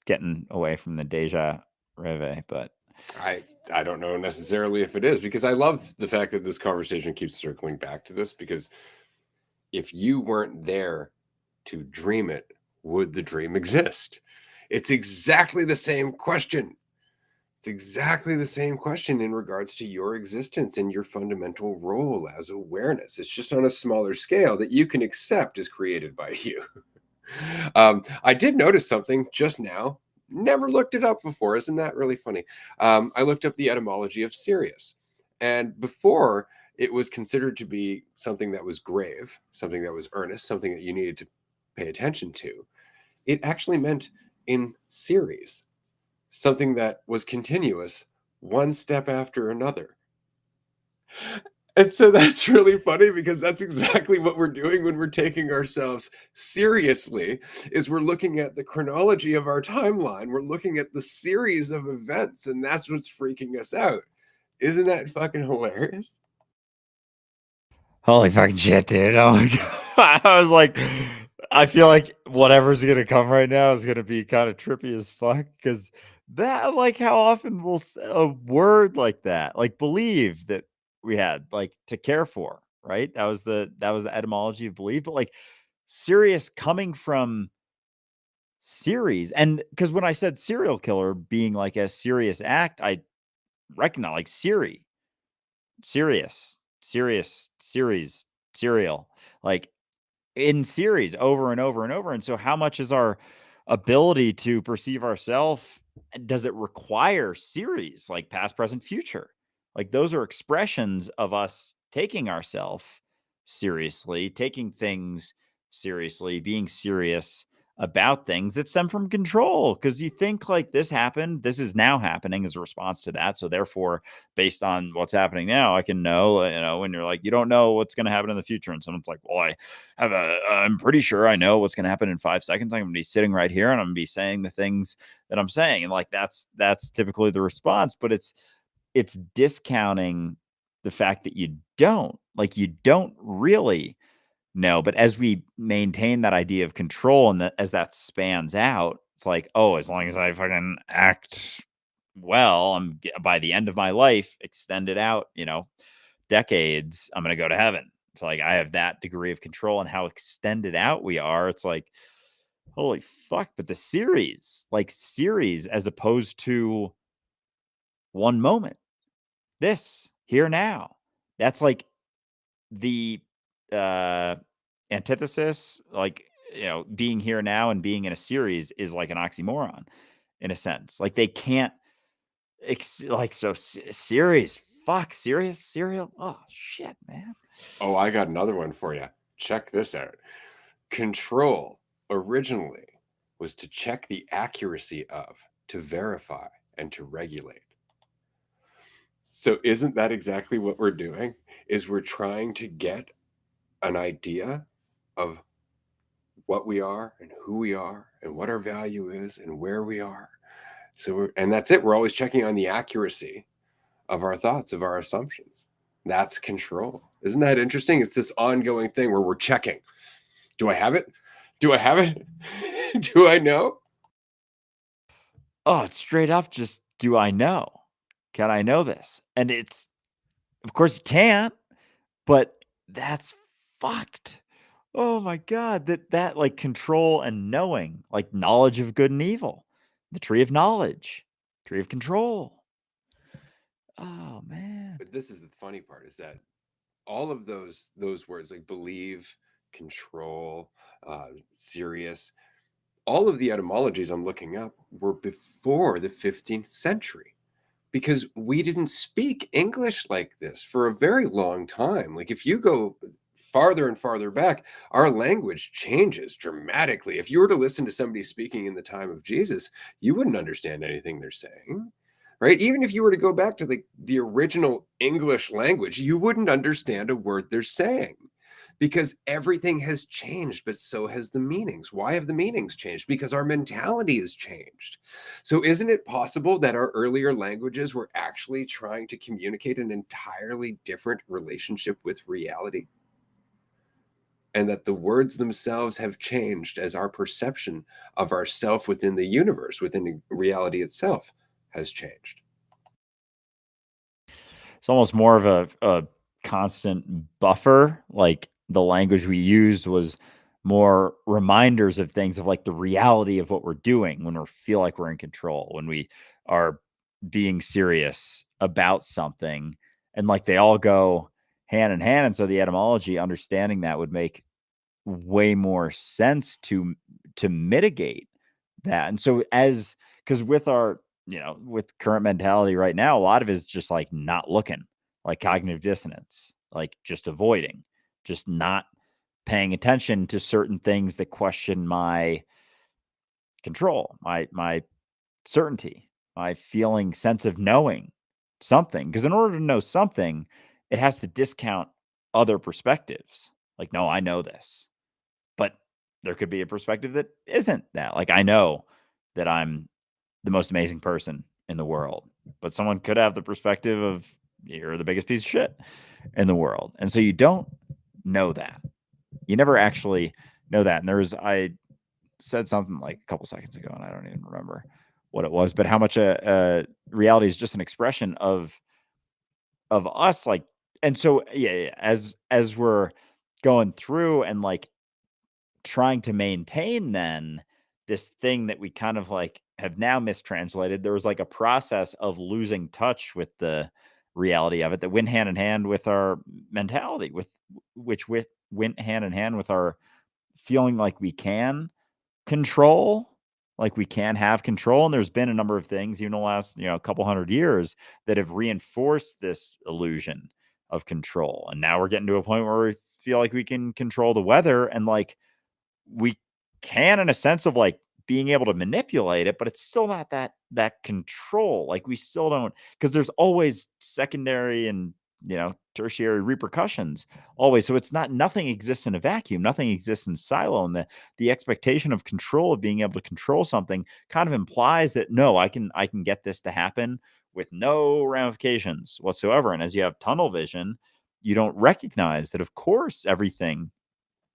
getting away from the deja reve, but I don't know necessarily if it is, because I love the fact that this conversation keeps circling back to this, because if you weren't there to dream it, would the dream exist? It's exactly the same question. It's exactly the same question in regards to your existence and your fundamental role as awareness. It's just on a smaller scale that you can accept as created by you. I did notice something just now. Never looked it up before. Isn't that really funny? I looked up the etymology of serious. And before, it was considered to be something that was grave, something that was earnest, something that you needed to pay attention to. It actually meant in series, something that was continuous, one step after another. And so that's really funny, because that's exactly what we're doing when we're taking ourselves seriously, is we're looking at the chronology of our timeline. We're looking at the series of events, and that's what's freaking us out. Isn't that fucking hilarious? holy fucking shit, dude. Oh my god. I was like, I feel like whatever's gonna come right now is gonna be kind of trippy as fuck. Cause that, like, how often will a word like that, like believe that we had, like to care for, right? That was the etymology of believe, but like serious coming from series. And because when I said serial killer being like a serious act, I recognize like serious, series, serial, like in series over and over and over. And so, how much is our ability to perceive ourself? Does it require series like past, present, future? Like those are expressions of us taking ourselves seriously, taking things seriously, being serious about things that stem from control, because you think like this happened, this is now happening as a response to that. So therefore, based on what's happening now, I can know, when you're like, you don't know what's going to happen in the future. And someone's like, well, I'm pretty sure I know what's going to happen in 5 seconds. I'm going to be sitting right here and I'm going to be saying the things that I'm saying. And like, that's typically the response, but it's discounting the fact that you don't really know. But as we maintain that idea of control and that as that spans out, it's like, oh, as long as I fucking act well, by the end of my life, extended out, decades, I'm going to go to heaven. It's like I have that degree of control and how extended out we are. It's like, holy fuck. But the series, as opposed to one moment, this here now, that's like the uh antithesis. Like, being here now and being in a series is like an oxymoron in a sense. Like they can't series, fuck, serious serial, oh shit, man. Oh, I got another one for you. Check this out. Control originally was to check the accuracy of, to verify, and to regulate. So isn't that exactly what we're doing? Is we're trying to get an idea of what we are and who we are and what our value is and where we are. And that's it. We're always checking on the accuracy of our thoughts, of our assumptions. That's control. Isn't that interesting? It's this ongoing thing where we're checking. Do I have it? Do I have it? Do I know? Oh, it's straight up just, do I know? Can I know this? And it's, of course you can't, but that's fucked. Oh my god, that like control and knowing, like knowledge of good and evil, the tree of knowledge, tree of control. Oh man. But this is the funny part, is that all of those words like believe, control, serious, all of the etymologies I'm looking up were before the 15th century, because we didn't speak English like this for a very long time. Like if you go farther and farther back, our language changes dramatically. If you were to listen to somebody speaking in the time of Jesus, you wouldn't understand anything they're saying. Right? Even if you were to go back to the original English language, you wouldn't understand a word they're saying, because everything has changed, but so has the meanings. Why have the meanings changed? Because our mentality has changed. So, isn't it possible that our earlier languages were actually trying to communicate an entirely different relationship with reality? And that the words themselves have changed as our perception of ourself within the universe, within reality itself, has changed. It's almost more of a constant buffer. Like the language we used was more reminders of things, of like the reality of what we're doing when we feel like we're in control, when we are being serious about something. And like they all go hand in hand. And so the etymology, understanding that, would make way more sense to mitigate that. And so as because with our, with current mentality right now, a lot of it is just like not looking, like cognitive dissonance, like just avoiding, just not paying attention to certain things that question my control, my certainty, my feeling sense of knowing something. Because in order to know something, it has to discount other perspectives. Like, no, I know this. But there could be a perspective that isn't that. Like, I know that I'm the most amazing person in the world, but someone could have the perspective of, you're the biggest piece of shit in the world. And so you don't know that. You never actually know that. And I said something like a couple seconds ago, and I don't even remember what it was, but how much a reality is just an expression of us. Like, and so, yeah, as we're going through and like trying to maintain then this thing that we kind of like have now mistranslated, there was like a process of losing touch with the reality of it that went hand in hand with our mentality, which went hand in hand with our feeling like we can control, like we can have control. And there's been a number of things, even the last, couple hundred years, that have reinforced this illusion of control. And now we're getting to a point where we feel like we can control the weather, and like we can, in a sense of like being able to manipulate it, but it's still not that control. Like we still don't, because there's always secondary and tertiary repercussions always. So it's not, nothing exists in a vacuum, nothing exists in silo. And the expectation of control, of being able to control something, kind of implies that no, I can get this to happen with no ramifications whatsoever. And as you have tunnel vision, you don't recognize that, of course, everything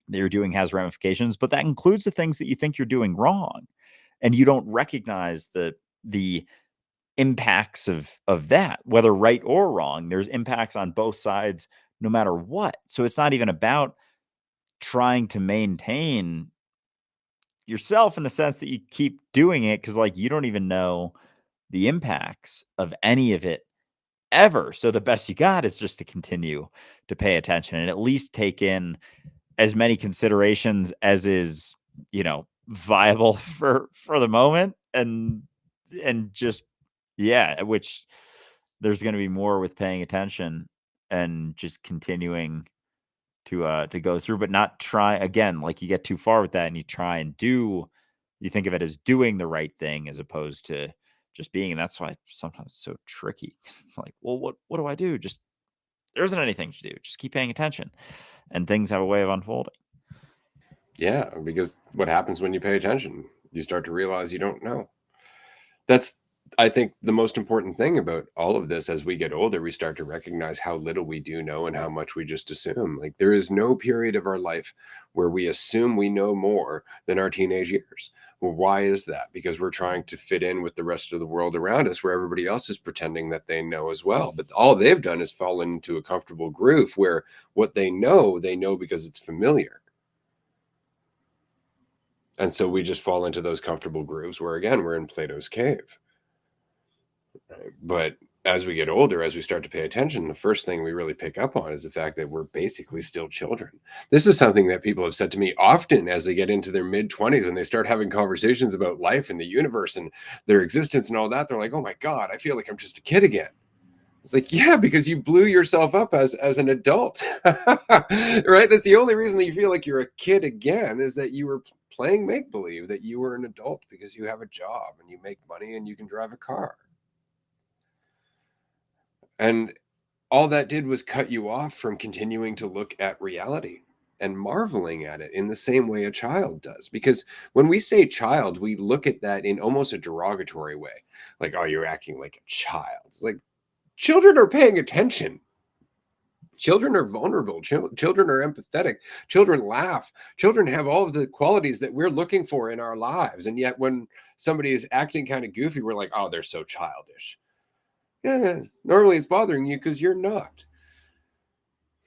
that you're doing has ramifications, but that includes the things that you think you're doing wrong. And you don't recognize the impacts of that, whether right or wrong. There's impacts on both sides no matter what. So it's not even about trying to maintain yourself in the sense that you keep doing it, because like you don't even know the impacts of any of it ever. So the best you got is just to continue to pay attention and at least take in as many considerations as is, viable for the moment. And just, yeah, which there's going to be more with paying attention and just continuing to go through, but not try again. Like you get too far with that and you try and you think of it as doing the right thing as opposed to just being. And that's why sometimes it's so tricky. It's like, well, what do I do? Just, there isn't anything to do. Just keep paying attention, and things have a way of unfolding. Yeah, because what happens when you pay attention? You start to realize you don't know. That's, I think, the most important thing about all of this. As we get older, we start to recognize how little we do know and how much we just assume. Like there is no period of our life where we assume we know more than our teenage years. Well, why is that? Because we're trying to fit in with the rest of the world around us, where everybody else is pretending that they know as well. But all they've done is fall into a comfortable groove where what they know because it's familiar. And so we just fall into those comfortable grooves where, again, we're in Plato's cave. But as we get older, as we start to pay attention, the first thing we really pick up on is the fact that we're basically still children. This is something that people have said to me often as they get into their mid-20s and they start having conversations about life and the universe and their existence and all that. They're like, oh my God, I feel like I'm just a kid again. It's like, yeah, because you blew yourself up as an adult, right? That's the only reason that you feel like you're a kid again, is that you were playing make-believe that you were an adult because you have a job and you make money and you can drive a car. And all that did was cut you off from continuing to look at reality and marveling at it in the same way a child does. Because when we say child, we look at that in almost a derogatory way. Like, oh, you're acting like a child. It's like, children are paying attention. Children are vulnerable. Children are empathetic. Children laugh. Children have all of the qualities that we're looking for in our lives. And yet when somebody is acting kind of goofy, we're like, oh, they're so childish. Yeah, normally it's bothering you because you're not.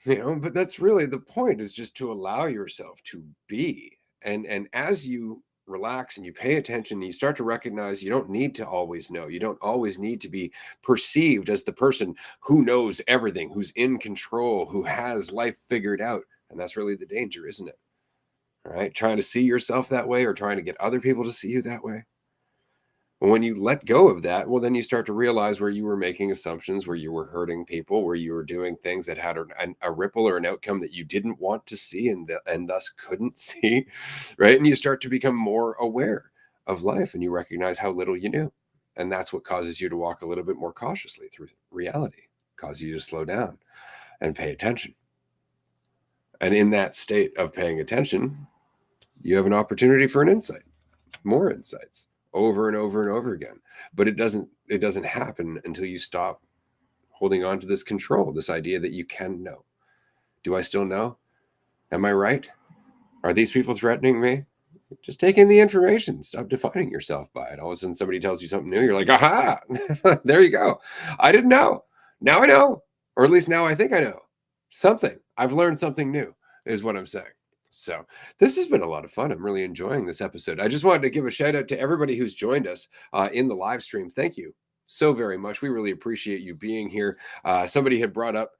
But that's really the point, is just to allow yourself to be. And as you relax and you pay attention and you start to recognize you don't need to always know. You don't always need to be perceived as the person who knows everything, who's in control, who has life figured out. And that's really the danger, isn't it? All right. Trying to see yourself that way or trying to get other people to see you that way. When you let go of that, well, then you start to realize where you were making assumptions, where you were hurting people, where you were doing things that had a ripple or an outcome that you didn't want to see and thus couldn't see, right? And you start to become more aware of life and you recognize how little you knew. And that's what causes you to walk a little bit more cautiously through reality, causes you to slow down and pay attention. And in that state of paying attention, you have an opportunity for an insight, more insights, over and over and over again. But it doesn't happen until you stop holding on to this control, this idea that you can know. Do I still know? Am I right? Are these people threatening me? Just take in the information. Stop defining yourself by it. All of a sudden somebody tells you something new. You're like, aha, there you go. I didn't know. Now I know. Or at least now I think I know. Something. I've learned something new is what I'm saying. So this has been a lot of fun. I'm really enjoying this episode. I just wanted to give a shout out to everybody who's joined us in the live stream. Thank you so very much. We really appreciate you being here. Somebody had brought up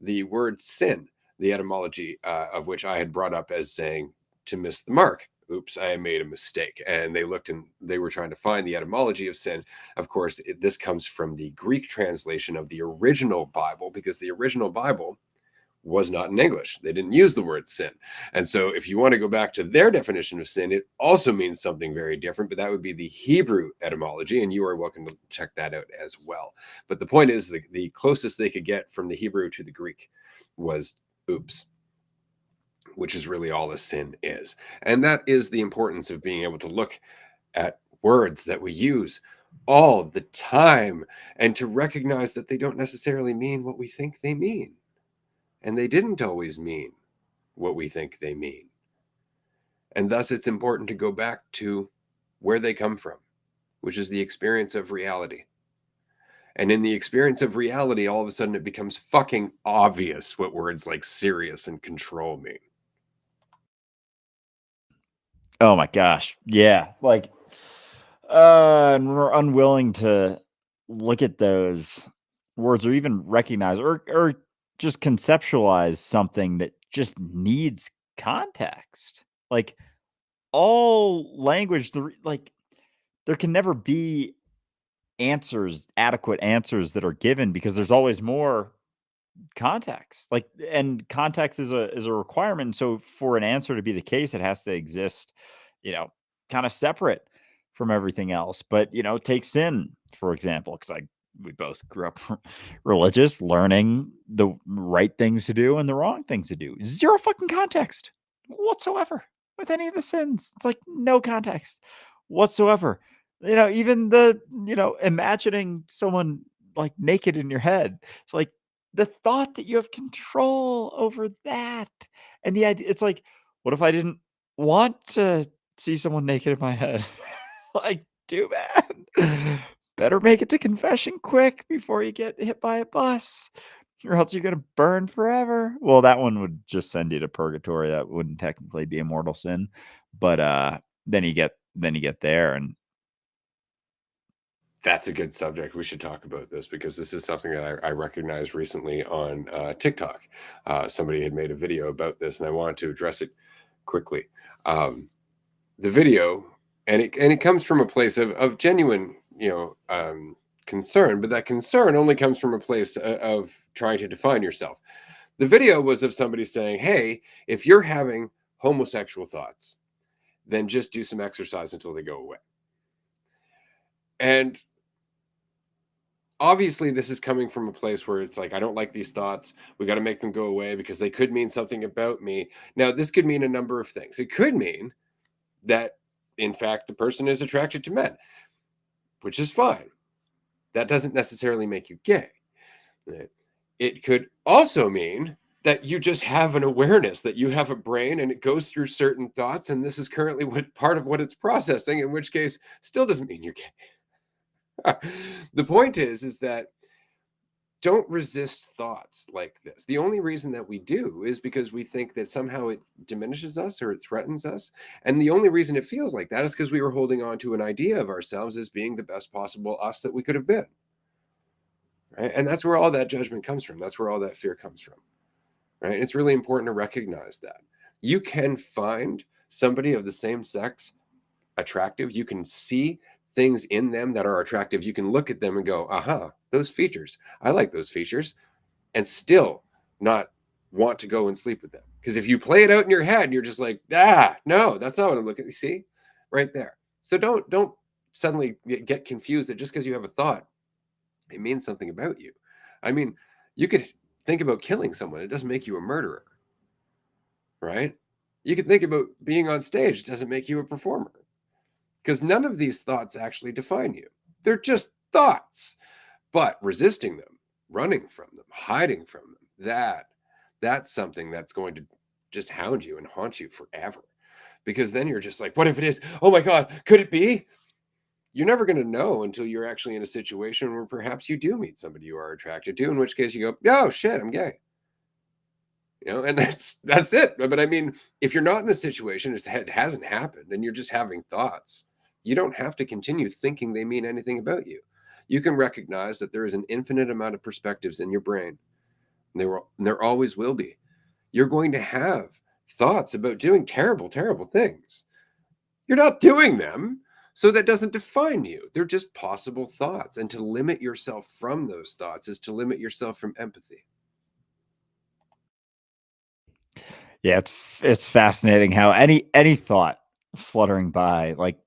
the word sin, the etymology of which I had brought up as saying to miss the mark. Oops, I made a mistake. And they looked and they were trying to find the etymology of sin. Of course, this comes from the Greek translation of the original Bible, because the original Bible was not in English. They didn't use the word sin. And so if you want to go back to their definition of sin, it also means something very different, but that would be the Hebrew etymology, and you are welcome to check that out as well. But the point is, the closest they could get from the Hebrew to the Greek was oops, which is really all a sin is. And that is the importance of being able to look at words that we use all the time and to recognize that they don't necessarily mean what we think they mean. And they didn't always mean what we think they mean. And thus, it's important to go back to where they come from, which is the experience of reality. And in the experience of reality, all of a sudden it becomes fucking obvious what words like serious and control mean. Oh my gosh. Yeah. Like, and we're unwilling to look at those words or even recognize or just conceptualize something that just needs context. Like all language, like there can never be adequate answers that are given because there's always more context. Like, and context is a requirement. So for an answer to be the case, it has to exist, you know, kind of separate from everything else. But take sin for example, because we both grew up religious, learning the right things to do and the wrong things to do. Zero fucking context whatsoever with any of the sins. It's like no context whatsoever. Even imagining someone like naked in your head. It's like the thought that you have control over that, and the idea it's like, what if I didn't want to see someone naked in my head? Like, too bad. Better make it to confession quick before you get hit by a bus, or else you're gonna burn forever. Well, that one would just send you to purgatory. That wouldn't technically be a mortal sin, but, then you get there and That's a good subject. We should talk about this because this is something that I recognized recently on TikTok. Somebody had made a video about this, and I wanted to address it quickly. The video, and it comes from a place of genuine, concern, but that concern only comes from a place of trying to define yourself. The video was of somebody saying, "Hey, if you're having homosexual thoughts, then just do some exercise until they go away." And obviously this is coming from a place where it's like, I don't like these thoughts, we got to make them go away because they could mean something about me. Now this could mean a number of things. It could mean that in fact the person is attracted to men, which is fine. That doesn't necessarily make you gay. It could also mean that you just have an awareness, that you have a brain and it goes through certain thoughts, and this is currently what part of what it's processing, in which case still doesn't mean you're gay. The point is that don't resist thoughts like this. The only reason that we do is because we think that somehow it diminishes us or it threatens us. And the only reason it feels like that is because we were holding on to an idea of ourselves as being the best possible us that we could have been. Right. And that's where all that judgment comes from. That's where all that fear comes from. Right. And it's really important to recognize that you can find somebody of the same sex attractive. You can see things in them that are attractive. You can look at them and go, aha, those features. I like those features, and still not want to go and sleep with them. Because if you play it out in your head and you're just like, no, that's not what I'm looking at. See, right there. So don't suddenly get confused that just because you have a thought, it means something about you. I mean, you could think about killing someone. It doesn't make you a murderer, right? You could think about being on stage. It doesn't make you a performer. Because none of these thoughts actually define you. They're just thoughts. But resisting them, running from them, hiding from them, that's something that's going to just hound you and haunt you forever. Because then you're just like, what if it is? Oh my God, could it be? You're never going to know until you're actually in a situation where perhaps you do meet somebody you are attracted to, in which case you go, oh shit, I'm gay. And that's it. But I mean, if you're not in a situation, it hasn't happened, and you're just having thoughts, you don't have to continue thinking they mean anything about you. You can recognize that there is an infinite amount of perspectives in your brain. And there always will be. You're going to have thoughts about doing terrible, terrible things. You're not doing them, so that doesn't define you. They're just possible thoughts. And to limit yourself from those thoughts is to limit yourself from empathy. Yeah, it's fascinating how any thought fluttering by, like,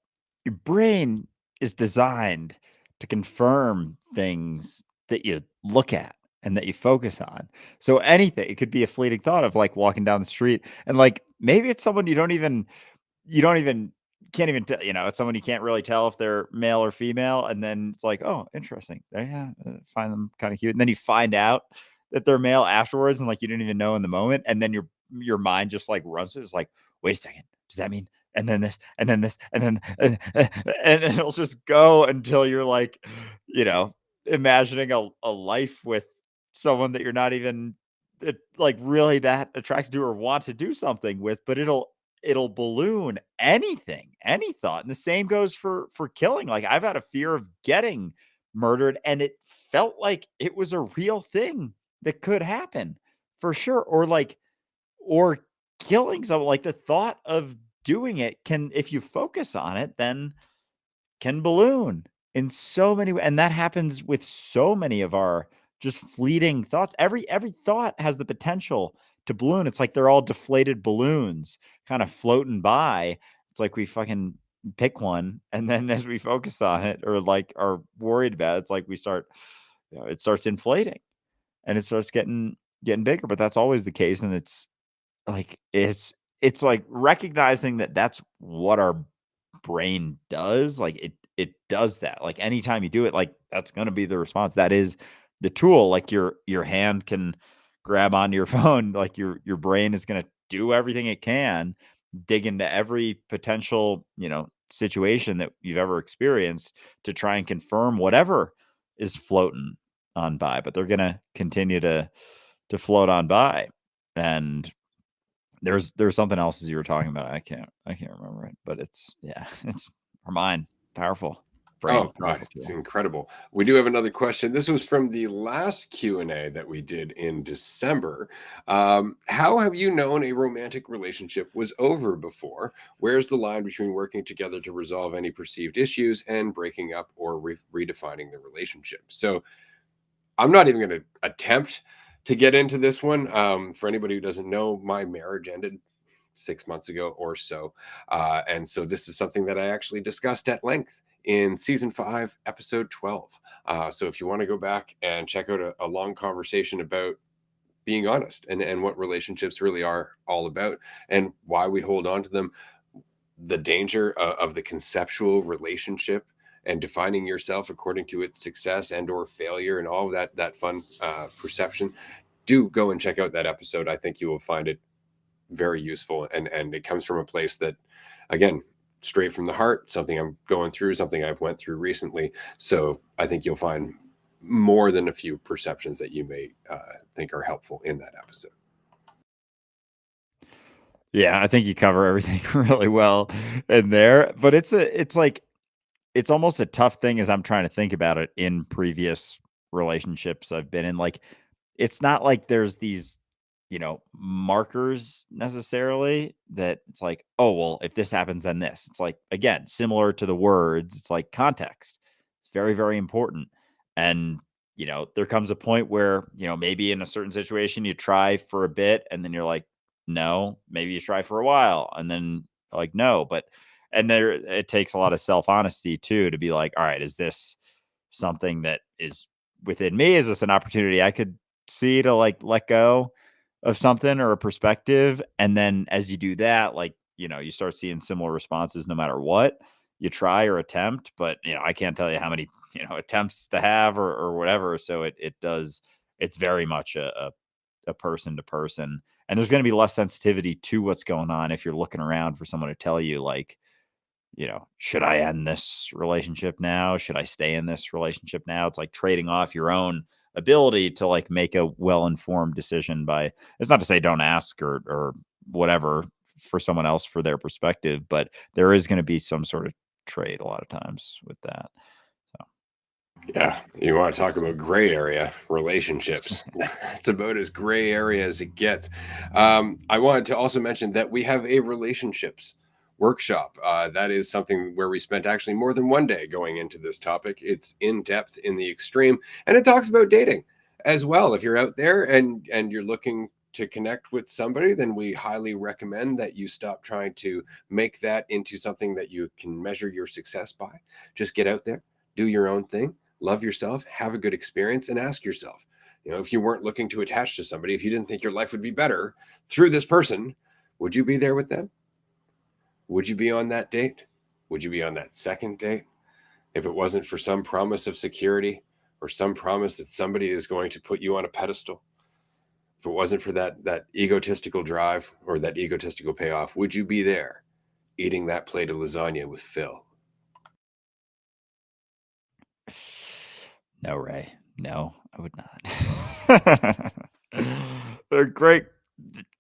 your brain is designed to confirm things that you look at and that you focus on. So anything, it could be a fleeting thought of like walking down the street and like maybe it's someone you don't even can't even tell, it's someone you can't really tell if they're male or female. And then it's like, oh, interesting. Yeah, find them kind of cute. And then you find out that they're male afterwards, and like you didn't even know in the moment. And then your mind just like runs. It's like, wait a second, does that mean? And then this, and then this, and then and it'll just go until you're like, you know, imagining a life with someone that you're not even like really that attracted to or want to do something with, but it'll balloon anything, any thought. And the same goes for killing. Like I've had a fear of getting murdered and it felt like it was a real thing that could happen for sure. Or killing someone, like the thought of doing it can, if you focus on it, then can balloon in so many and that happens with so many of our just fleeting thoughts. Every thought has the potential to balloon. It's like they're all deflated balloons kind of floating by. It's like we fucking pick one and then as we focus on it or like are worried about it, it's like we start it starts inflating and it starts getting bigger, but that's always the case. And it's like recognizing that that's what our brain does. Like it does that. Like anytime you do it, like that's going to be the response. That is the tool. Like your hand can grab onto your phone. Like your brain is going to do everything it can, dig into every potential, situation that you've ever experienced to try and confirm whatever is floating on by. But they're going to continue to float on by. And there's something else as you were talking about. I can't remember it, but it's yeah, it's our mind powerful, brain Oh God, powerful it's tool. incredible. We do have another question. This was from the last Q&A that we did in December. How have you known a romantic relationship was over before? Where's the line between working together to resolve any perceived issues and breaking up or redefining the relationship? So I'm not even going to attempt to get into this one. For anybody who doesn't know, my marriage ended 6 months ago or so. And so this is something that I actually discussed at length in season 5, episode 12. So if you want to go back and check out a long conversation about being honest and what relationships really are all about and why we hold on to them, the danger of the conceptual relationship and defining yourself according to its success and or failure and all of that fun perception, do go and check out that episode. I think you will find it very useful, and it comes from a place that, again, straight from the heart, something I'm going through, something I've went through recently. So I think you'll find more than a few perceptions that you may think are helpful in that episode. Yeah, I think you cover everything really well in there. But it's like it's almost a tough thing as I'm trying to think about it in previous relationships I've been in. Like it's not like there's these, markers necessarily that it's like, oh, well, if this happens, then this. It's like, again, similar to the words, it's like context. It's very, very important. And, there comes a point where, maybe in a certain situation you try for a bit and then you're like, no, maybe you try for a while and then like, no, but, and there, it takes a lot of self honesty too to be like, all right, is this something that is within me? Is this an opportunity I could see to like let go of something or a perspective? And then as you do that, like, you start seeing similar responses no matter what you try or attempt. But, I can't tell you how many, attempts to have or whatever. So it's very much a person to person. And there's going to be less sensitivity to what's going on if you're looking around for someone to tell you, like, should I end this relationship now? Should I stay in this relationship now? It's like trading off your own ability to like make a well-informed decision by it's not to say don't ask or whatever for someone else for their perspective, but there is going to be some sort of trade a lot of times with that. So Yeah, you want to talk about gray area relationships. It's about as gray area as it gets. I wanted to also mention that we have a relationships workshop. That is something where we spent actually more than one day going into this topic. It's in depth in the extreme, and it talks about dating as well. If you're out there and you're looking to connect with somebody, then we highly recommend that you stop trying to make that into something that you can measure your success by. Just get out there, do your own thing, love yourself, have a good experience, and ask yourself, if you weren't looking to attach to somebody, if you didn't think your life would be better through this person, would you be there with them? Would you be on that date? Would you be on that second date? If it wasn't for some promise of security or some promise that somebody is going to put you on a pedestal, if it wasn't for that egotistical drive or that egotistical payoff, would you be there eating that plate of lasagna with Phil? No, Ray. No, I would not. They're great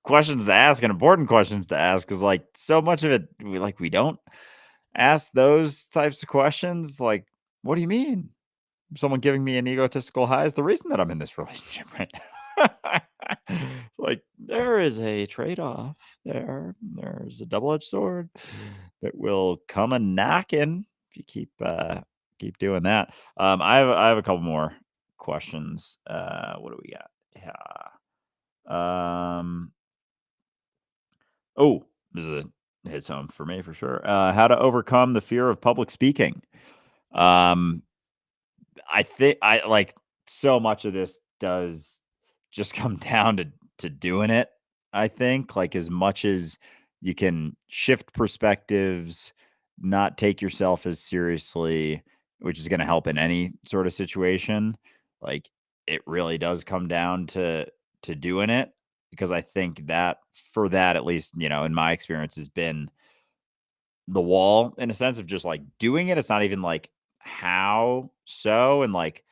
questions to ask and important questions to ask because, like, so much of it, we don't ask those types of questions. Like, what do you mean? Someone giving me an egotistical high is the reason that I'm in this relationship right now. It's like there is a trade-off there. There's a double-edged sword that will come a knocking if you keep doing that. I have a couple more questions. What do we got? Yeah. Oh, this is a hit home for me for sure. How to overcome the fear of public speaking. Um, I think I like so much of this does just come down to doing it. I think like as much as you can shift perspectives, not take yourself as seriously, which is going to help in any sort of situation. Like it really does come down to doing it because I think that for that at least, in my experience has been the wall in a sense of just like doing it. It's not even like how so and like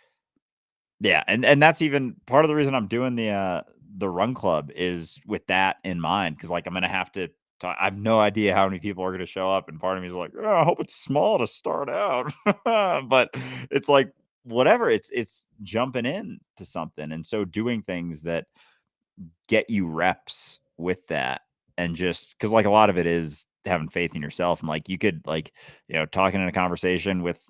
yeah, and that's even part of the reason I'm doing the run club is with that in mind because like I'm gonna have to. I have no idea how many people are gonna show up, and part of me is like, oh, I hope it's small to start out, but it's like whatever. It's jumping in to something, and so doing things that get you reps with that, and just because like a lot of it is having faith in yourself, and like you could like talking in a conversation with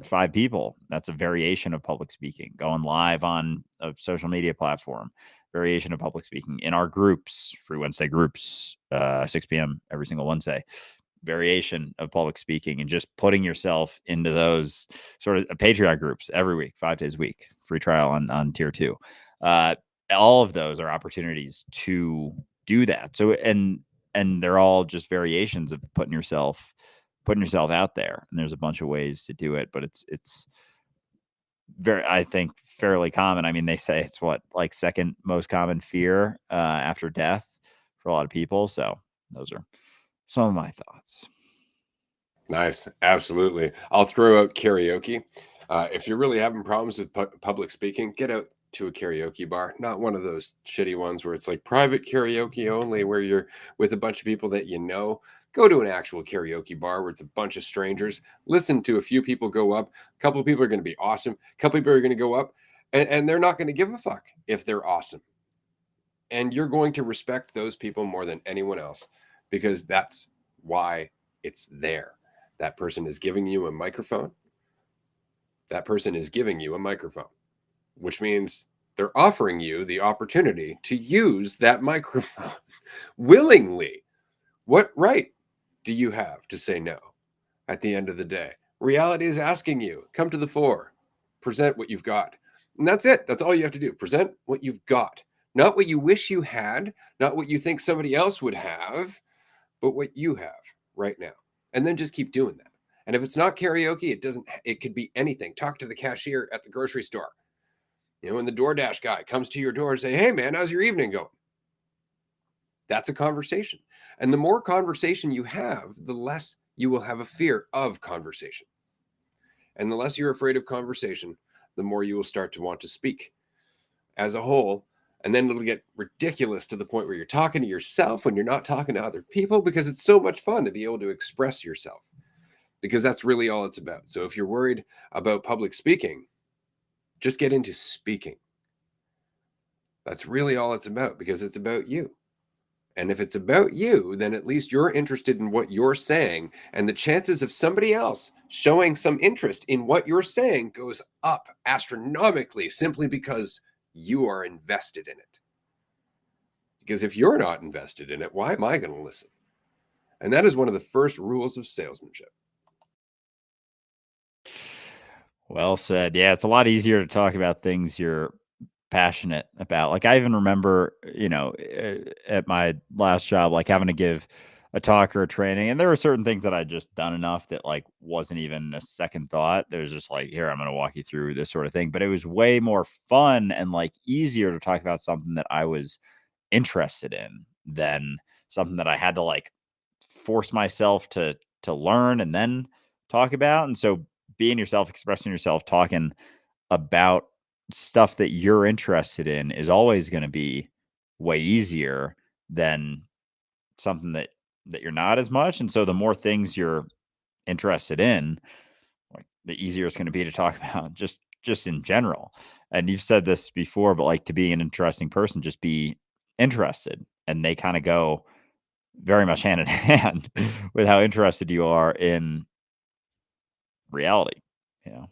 5 people. That's a variation of public speaking. Going live on a social media platform, variation of public speaking. In our groups, free Wednesday groups, 6 p.m. every single Wednesday, variation of public speaking and just putting yourself into those sort of Patreon groups every week, 5 days a week, free trial on tier 2. Uh, all of those are opportunities to do that. So, and they're all just variations of putting yourself out there, and there's a bunch of ways to do it, but it's very, I think, fairly common. I mean, they say it's what like second most common fear after death for a lot of people. So those are some of my thoughts. Nice. Absolutely. I'll throw out karaoke. If you're really having problems with public speaking, get out to a karaoke bar, not one of those shitty ones where it's like private karaoke only, where you're with a bunch of people that you know. Go to an actual karaoke bar where it's a bunch of strangers. Listen to a few people go up. A couple of people are going to be awesome. A couple of people are going to go up, and they're not going to give a fuck if they're awesome. And you're going to respect those people more than anyone else because that's why it's there. That person is giving you a microphone. That person is giving you a microphone, which means they're offering you the opportunity to use that microphone willingly. What right do you have to say no at the end of the day? Reality is asking you, come to the fore, present what you've got. And that's it. That's all you have to do. Present what you've got. Not what you wish you had, not what you think somebody else would have, but what you have right now. And then just keep doing that. And if it's not karaoke, it could be anything. Talk to the cashier at the grocery store. When the DoorDash guy comes to your door and say, hey man, how's your evening going? That's a conversation. And the more conversation you have, the less you will have a fear of conversation. And the less you're afraid of conversation, the more you will start to want to speak as a whole. And then it'll get ridiculous to the point where you're talking to yourself when you're not talking to other people, because it's so much fun to be able to express yourself, because that's really all it's about. So if you're worried about public speaking, just get into speaking. That's really all it's about, because it's about you. And if it's about you, then at least you're interested in what you're saying. And the chances of somebody else showing some interest in what you're saying goes up astronomically simply because you are invested in it. Because if you're not invested in it, why am I going to listen? And that is one of the first rules of salesmanship. Well said. Yeah, it's a lot easier to talk about things you're passionate about. Like I even remember, at my last job, like having to give a talk or a training, and there were certain things that I'd just done enough that like wasn't even a second thought. There was just like, here, I'm going to walk you through this sort of thing. But it was way more fun and like easier to talk about something that I was interested in than something that I had to like force myself to learn and then talk about. And so being yourself, expressing yourself, talking about stuff that you're interested in is always going to be way easier than something that you're not as much. And so the more things you're interested in, like the easier it's going to be to talk about just in general. And you've said this before, but like to be an interesting person, just be interested. And they kind of go very much hand in hand with how interested you are in reality, you know?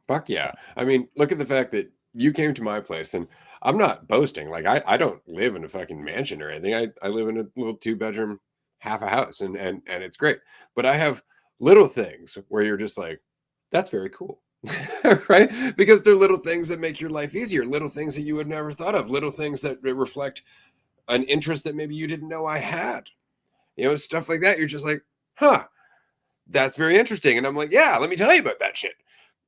Fuck yeah. I mean, look at the fact that you came to my place, and I'm not boasting. Like I don't live in a fucking mansion or anything. I live in a little 2 bedroom, half a house, and it's great. But I have little things where you're just like, that's very cool. Right? Because they're little things that make your life easier, little things that you would never thought of, little things that reflect an interest that maybe you didn't know I had. Stuff like that. You're just like, huh, that's very interesting. And I'm like, yeah, let me tell you about that shit,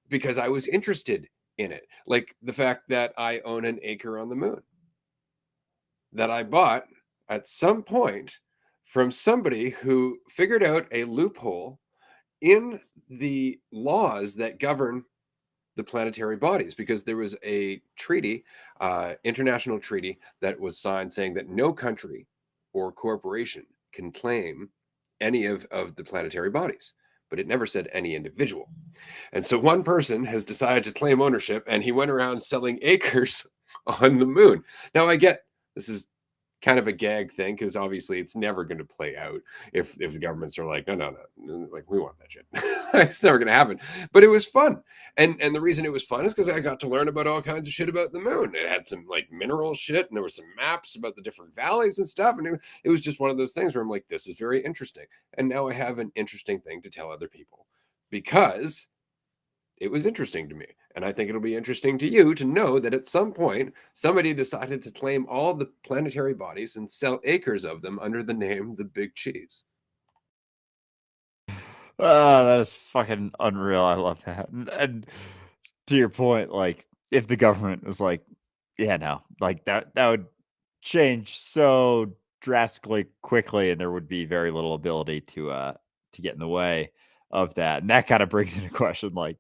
because I was interested in it. Like the fact that I own an acre on the moon that I bought at some point from somebody who figured out a loophole in the laws that govern the planetary bodies, because there was a treaty, international treaty, that was signed saying that no country or corporation can claim any of the planetary bodies, but it never said any individual. And so one person has decided to claim ownership, and he went around selling acres on the moon. Now I get this is kind of a gag thing, because obviously it's never going to play out if the governments are like, no, like we want that shit. It's never going to happen. But it was fun, and the reason it was fun is because I got to learn about all kinds of shit about the moon. It had some like mineral shit, and there were some maps about the different valleys and stuff, and it was just one of those things where I'm like, this is very interesting, and now I have an interesting thing to tell other people, because it was interesting to me. And I think it'll be interesting to you to know that at some point, somebody decided to claim all the planetary bodies and sell acres of them under the name the Big Cheese. That is fucking unreal. I love that. And to your point, like if the government was like, yeah, no, like that would change so drastically quickly, and there would be very little ability to get in the way of that. And that kind of brings into question, like,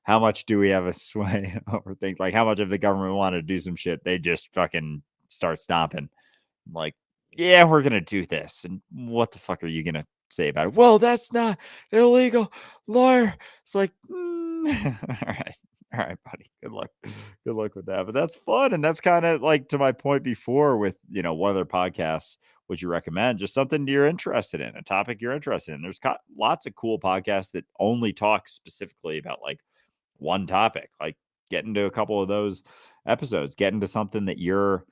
how much do we have a sway over things? Like how much if the government wanted to do some shit, they just fucking start stomping. Like, yeah, we're gonna do this. And what the fuck are you gonna say about it? Well, that's not illegal, lawyer. It's like, all right, buddy. Good luck with that. But that's fun, and that's kind of like to my point before with what other podcasts would you recommend? Just something you're interested in, a topic you're interested in. There's lots of cool podcasts that only talk specifically about like one topic. Like get into a couple of those episodes, get into something that you're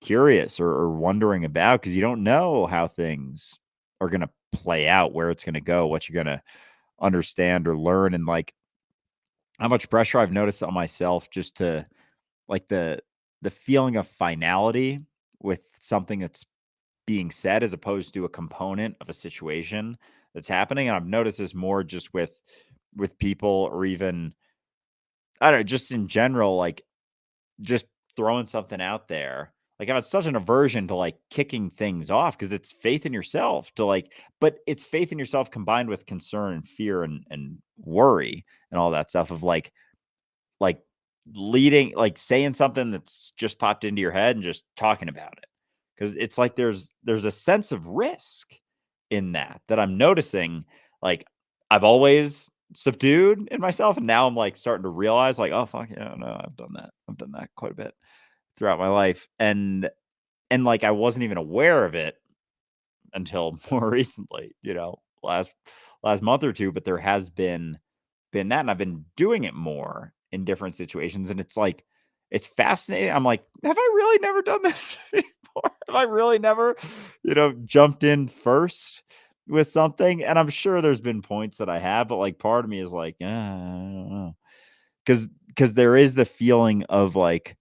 curious or wondering about, because you don't know how things are going to play out, where it's going to go, what you're going to understand or learn, and like how much pressure I've noticed on myself just to like the feeling of finality with something that's being said as opposed to a component of a situation that's happening. And I've noticed this more just with people, or even I don't know, just in general, like just throwing something out there. Like I've had such an aversion to like kicking things off, because it's faith in yourself to like, but it's faith in yourself combined with concern and fear and worry and all that stuff of like leading, like saying something that's just popped into your head and just talking about it. Cause it's like there's a sense of risk in that I'm noticing. Like I've always subdued in myself. And now I'm like starting to realize like, oh fuck yeah, no, I've done that. I've done that quite a bit throughout my life. And like I wasn't even aware of it until more recently, last month or two. But there has been that, and I've been doing it more in different situations. And it's like it's fascinating. I'm like, have I really never done this before? Have I really never, jumped in first with something? And I'm sure there's been points that I have, but like part of me is like, I don't know. Because there is the feeling of like,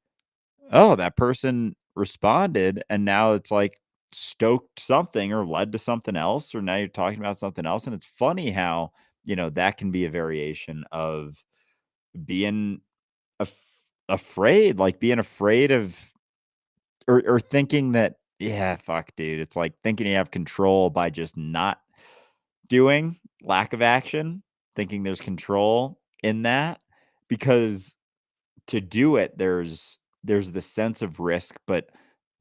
oh, that person responded, and now it's like stoked something or led to something else, or now you're talking about something else. And it's funny how, that can be a variation of being af- afraid, like being afraid of or thinking that, yeah, fuck, dude. It's like thinking you have control by just not doing, lack of action, thinking there's control in that. Because to do it, there's the sense of risk, but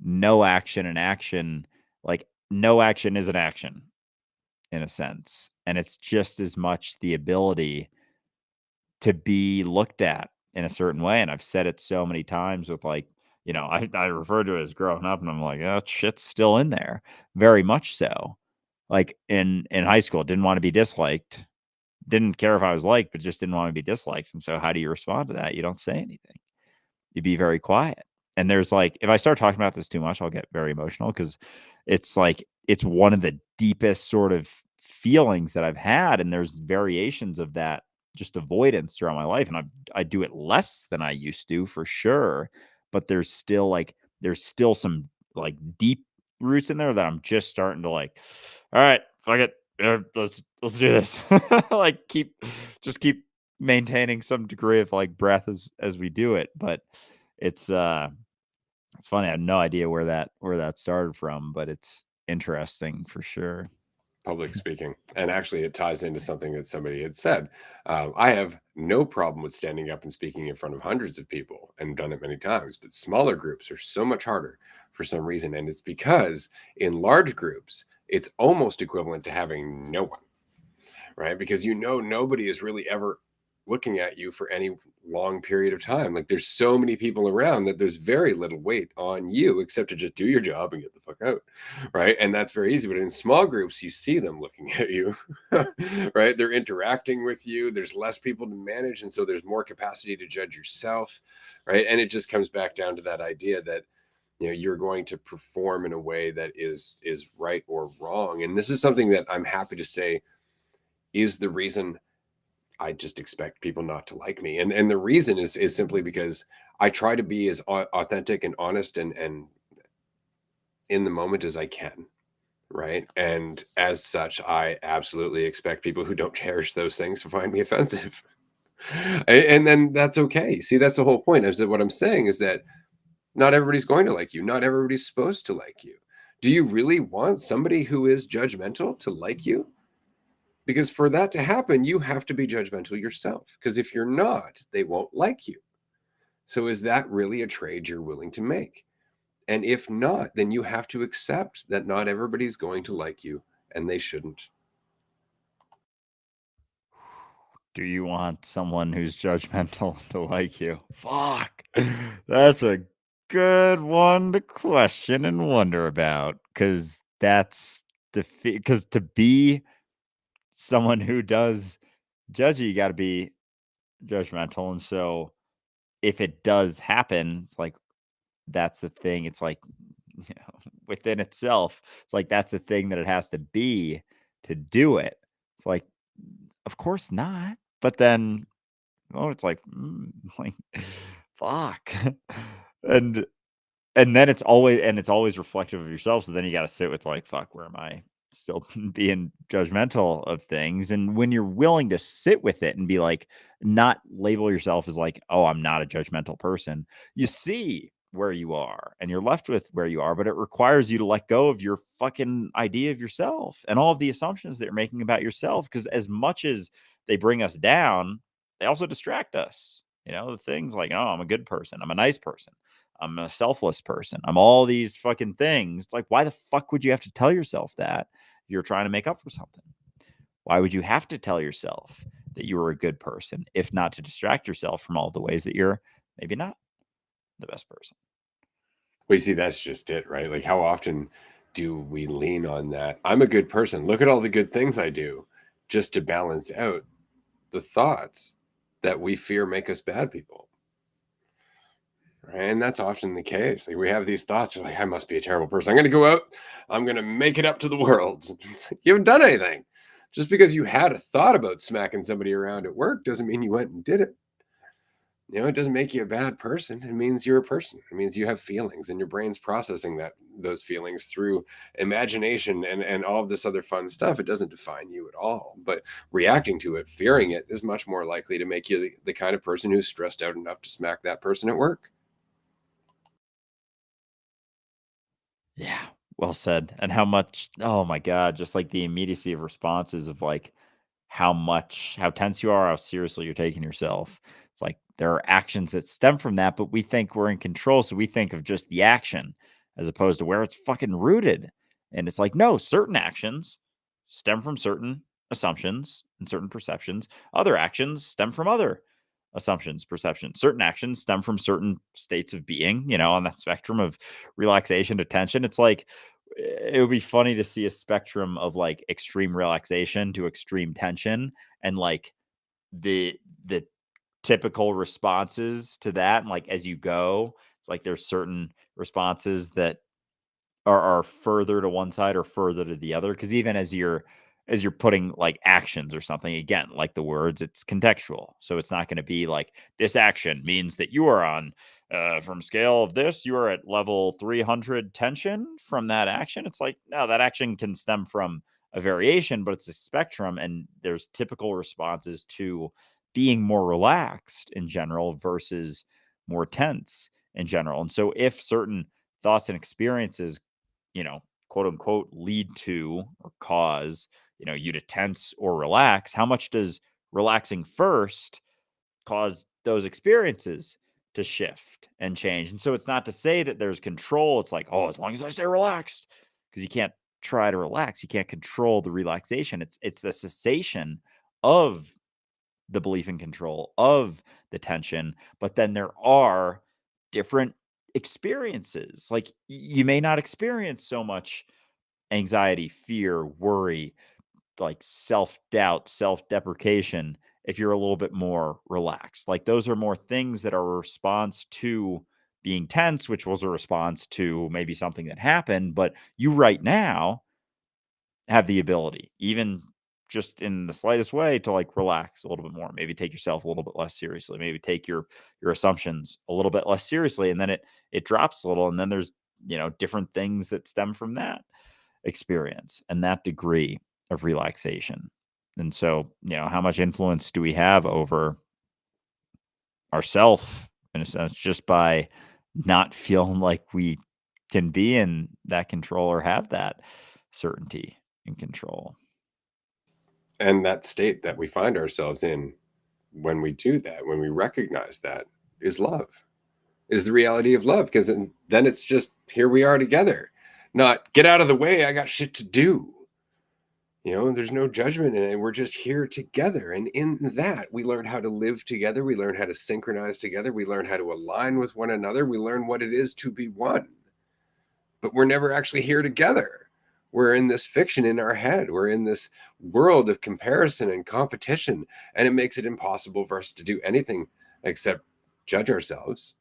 no action and action, like no action is an action in a sense. And it's just as much the ability to be looked at in a certain way. And I've said it so many times with like, I refer to it as growing up, and I'm like, oh, shit's still in there. Very much so. Like in high school, didn't want to be disliked. Didn't care if I was liked, but just didn't want to be disliked. And so how do you respond to that? You don't say anything. You be very quiet. And there's like, if I start talking about this too much, I'll get very emotional because it's like, it's one of the deepest sort of feelings that I've had. And there's variations of that just avoidance throughout my life. And I do it less than I used to for sure. But there's still some like deep roots in there that I'm just starting to like, all right, fuck it. Let's do this. Like keep maintaining some degree of like breath as we do it. But it's it's funny. I had no idea where that started from, but it's interesting for sure. Public speaking. And actually, it ties into something that somebody had said. I have no problem with standing up and speaking in front of hundreds of people and done it many times, but smaller groups are so much harder for some reason. And it's because in large groups, it's almost equivalent to having no one, right? Because nobody is really ever looking at you for any long period of time. Like there's so many people around that there's very little weight on you except to just do your job and get the fuck out, right? And that's very easy. But in small groups, you see them looking at you, right? They're interacting with you. There's less people to manage, and so there's more capacity to judge yourself, right? And it just comes back down to that idea that you're going to perform in a way that is right or wrong. And this is something that I'm happy to say is the reason I just expect people not to like me. And the reason is simply because I try to be as authentic and honest and in the moment as I can, right? And as such, I absolutely expect people who don't cherish those things to find me offensive. And then that's okay. See, that's the whole point. Is that what I'm saying is that not everybody's going to like you. Not everybody's supposed to like you. Do you really want somebody who is judgmental to like you? Because for that to happen, you have to be judgmental yourself. Because if you're not, they won't like you. So is that really a trade you're willing to make? And if not, then you have to accept that not everybody's going to like you and they shouldn't. Do you want someone who's judgmental to like you? Fuck. That's a good one to question and wonder about because that's because to be someone who does judge you, you got to be judgmental. And so if it does happen, it's like that's the thing. It's like, within itself, it's like that's the thing that it has to be to do it. It's like, of course not. But then, oh, it's like, like, fuck. and and then it's always reflective of yourself. So then you got to sit with like, fuck, where am I still being judgmental of things? And when you're willing to sit with it and be like, not label yourself as like, oh, I'm not a judgmental person, you see where you are and you're left with where you are, but it requires you to let go of your fucking idea of yourself and all of the assumptions that you're making about yourself. Because as much as they bring us down, they also distract us. The things like, oh, I'm a good person, I'm a nice person, I'm a selfless person, I'm all these fucking things. It's like, why the fuck would you have to tell yourself that you're trying to make up for something? Why would you have to tell yourself that you were a good person, if not to distract yourself from all the ways that you're maybe not the best person? Well, you see, that's just it, right? Like, how often do we lean on that? I'm a good person. Look at all the good things I do, just to balance out the thoughts that we fear make us bad people. right? And that's often the case. Like we have these thoughts, you're like, I must be a terrible person. I'm going to go out, I'm going to make it up to the world. You haven't done anything. Just because you had a thought about smacking somebody around at work doesn't mean you went and did it. It doesn't make you a bad person. It means you're a person. It means you have feelings and your brain's processing those feelings through imagination and all of this other fun stuff. It doesn't define you at all. But reacting to it, fearing it, is much more likely to make you the kind of person who's stressed out enough to smack that person at work. Yeah, well said. And how much oh my god, just like the immediacy of responses of like how tense you are, how seriously you're taking yourself. It's like there are actions that stem from that, but we think we're in control, so we think of just the action as opposed to where it's fucking rooted. And it's like, no, certain actions stem from certain assumptions and certain perceptions. Other actions stem from other assumptions, perceptions. Certain actions stem from certain states of being, on that spectrum of relaxation to tension. It's like it would be funny to see a spectrum of like extreme relaxation to extreme tension and like the typical responses to that. And like as you go, it's like there's certain responses that are further to one side or further to the other, because even as you're putting like actions or something, again, like the words, it's contextual, so it's not going to be like this action means that you are on from scale of this, you are at level 300 tension from that action. It's like, no, that action can stem from a variation, but it's a spectrum, and there's typical responses to being more relaxed in general versus more tense in general. And so if certain thoughts and experiences, quote unquote, lead to or cause, you to tense or relax, how much does relaxing first cause those experiences to shift and change? And so it's not to say that there's control. It's like, oh, as long as I stay relaxed, because you can't try to relax. You can't control the relaxation. It's the cessation of the belief in control of the tension. But then there are different experiences. Like you may not experience so much anxiety, fear, worry, like self-doubt, self-deprecation if you're a little bit more relaxed. Like those are more things that are a response to being tense, which was a response to maybe something that happened, but you right now have the ability, even just in the slightest way, to like relax a little bit more, maybe take yourself a little bit less seriously, maybe take your assumptions a little bit less seriously, and then it drops a little, and then there's different things that stem from that experience and that degree of relaxation. And so, how much influence do we have over ourself in a sense, just by not feeling like we can be in that control or have that certainty and control? And that state that we find ourselves in when we do that, when we recognize that, is love, is the reality of love. Because then it's just, here we are together, not get out of the way, I got shit to do. There's no judgment in it. We're just here together. And in that, we learn how to live together. We learn how to synchronize together. We learn how to align with one another. We learn what it is to be one. But we're never actually here together. We're in this fiction in our head. We're in this world of comparison and competition. And it makes it impossible for us to do anything except judge ourselves.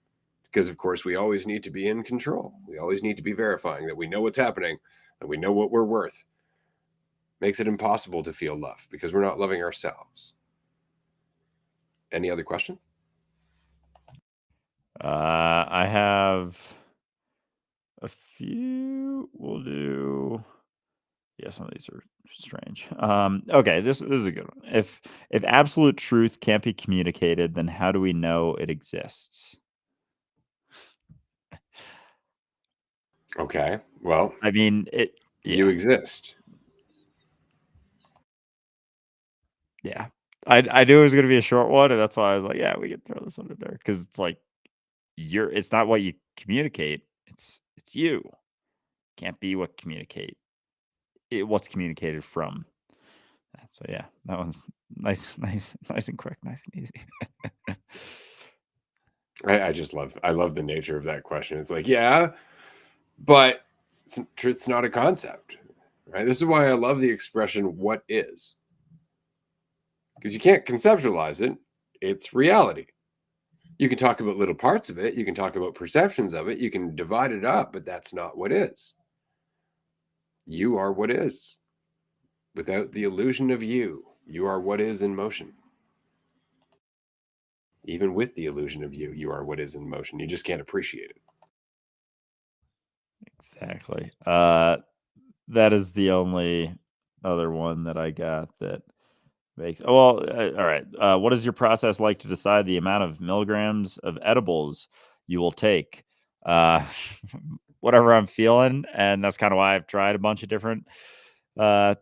Because, of course, we always need to be in control. We always need to be verifying that we know what's happening, that we know what we're worth. Makes it impossible to feel love because we're not loving ourselves. Any other questions? I have a few. We'll do. Yeah, some of these are strange. Okay, this is a good one. If absolute truth can't be communicated, then how do we know it exists? Okay. Well, I mean, you yeah, exist. yeah. I knew it was gonna be a short one, and that's why I was like, yeah, we can throw this under there because it's like it's not what you communicate, it's you. Can't be what's communicated from. So yeah, that one's nice, nice and quick, nice and easy. I love the nature of that question. It's like, yeah, but it's not a concept, right? This is why I love the expression "what is," because you can't conceptualize it. It's reality. You can talk about little parts of it. You can talk about perceptions of it. You can divide it up, but that's not what is. You are what is. Without the illusion of you, you are what is in motion. Even with the illusion of you, you are what is in motion. You just can't appreciate it. Exactly. That is the only other one that I got that makes. Oh, well, all right. What is your process like to decide the amount of milligrams of edibles you will take? Uh, whatever I'm feeling, and that's kind of why I've tried a bunch of different uh,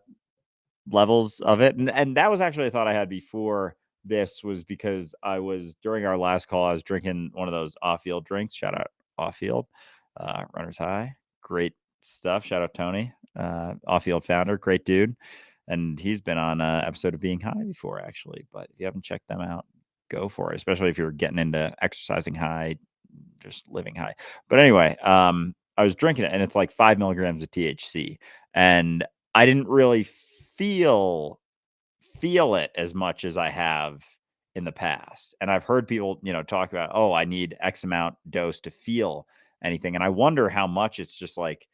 levels of it. And that was actually a thought I had before this, was because I was, during our last call, I was drinking one of those off-field drinks. Shout out off-field, Runners High. Great stuff. Shout out Tony, off-field founder, great dude. And he's been on an episode of Being High before, actually. But if you haven't checked them out, go for it, especially if you're getting into exercising high, just living high. But anyway, I was drinking it, and it's like 5 milligrams of THC. And I didn't really feel it as much as I have in the past. And I've heard people, talk about, oh, I need X amount dose to feel anything. And I wonder how much it's just like,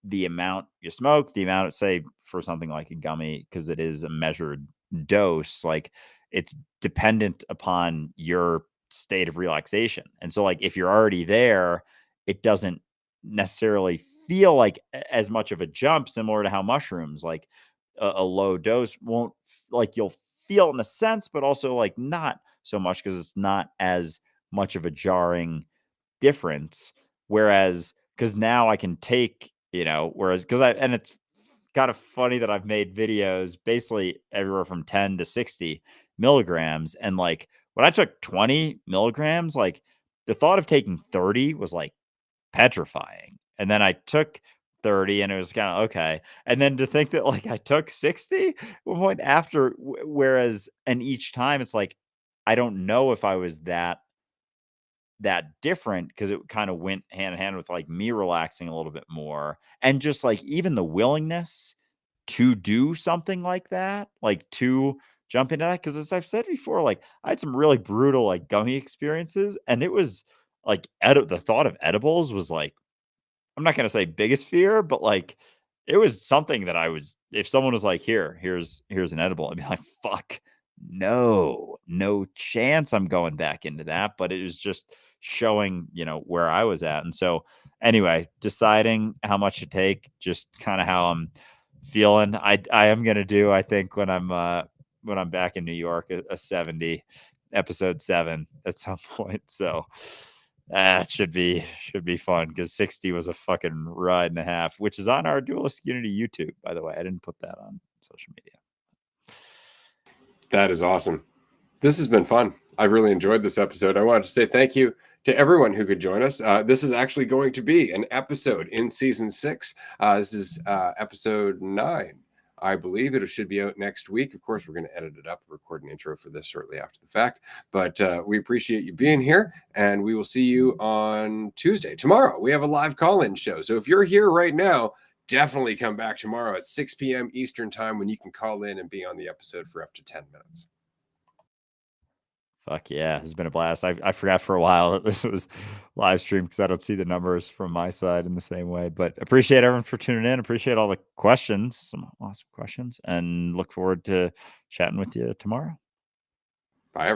the amount you smoke, the amount, say, for something like a gummy, because it is a measured dose, like it's dependent upon your state of relaxation. And so, like, if you're already there, it doesn't necessarily feel like as much of a jump, similar to how mushrooms, like a low dose won't, like, you'll feel it in a sense, but also like not so much, because it's not as much of a jarring difference. Whereas, because now I can take, whereas, and it's kind of funny that I've made videos basically everywhere from 10 to 60 milligrams. And like when I took 20 milligrams, like the thought of taking 30 was like petrifying. And then I took 30 and it was kind of okay. And then to think that like I took 60 one point after, whereas, and each time it's like, I don't know if I was that different, because it kind of went hand in hand with like me relaxing a little bit more, and just like even the willingness to do something like that, like to jump into that. Because as I've said before, like I had some really brutal like gummy experiences, and it was like the thought of edibles was like, I'm not gonna say biggest fear, but like it was something that I was, if someone was like, here's an edible, I'd be like, fuck, no chance I'm going back into that. But it was just showing, where I was at. And so anyway, deciding how much to take, just kind of how I'm feeling. I am gonna do, I think, when I'm back in New York, a 70 episode 7 at some point. So that should be fun, because 60 was a fucking ride and a half, which is on our Dualistic Unity YouTube, by the way. I didn't put that on social media. That is awesome. This has been fun. I've really enjoyed this episode. I wanted to say thank you to everyone who could join us. This is actually going to be an episode in season 6. This is episode 9. I believe it should be out next week. Of course, we're going to edit it up, record an intro for this shortly after the fact. But we appreciate you being here, and we will see you on Tuesday. Tomorrow, we have a live call-in show. So if you're here right now, definitely come back tomorrow at 6 p.m. Eastern time, when you can call in and be on the episode for up to 10 minutes. Fuck yeah, it's been a blast. I forgot for a while that this was live stream, because I don't see the numbers from my side in the same way. But appreciate everyone for tuning in. Appreciate all the questions, some awesome questions, and look forward to chatting with you tomorrow. Bye, everyone.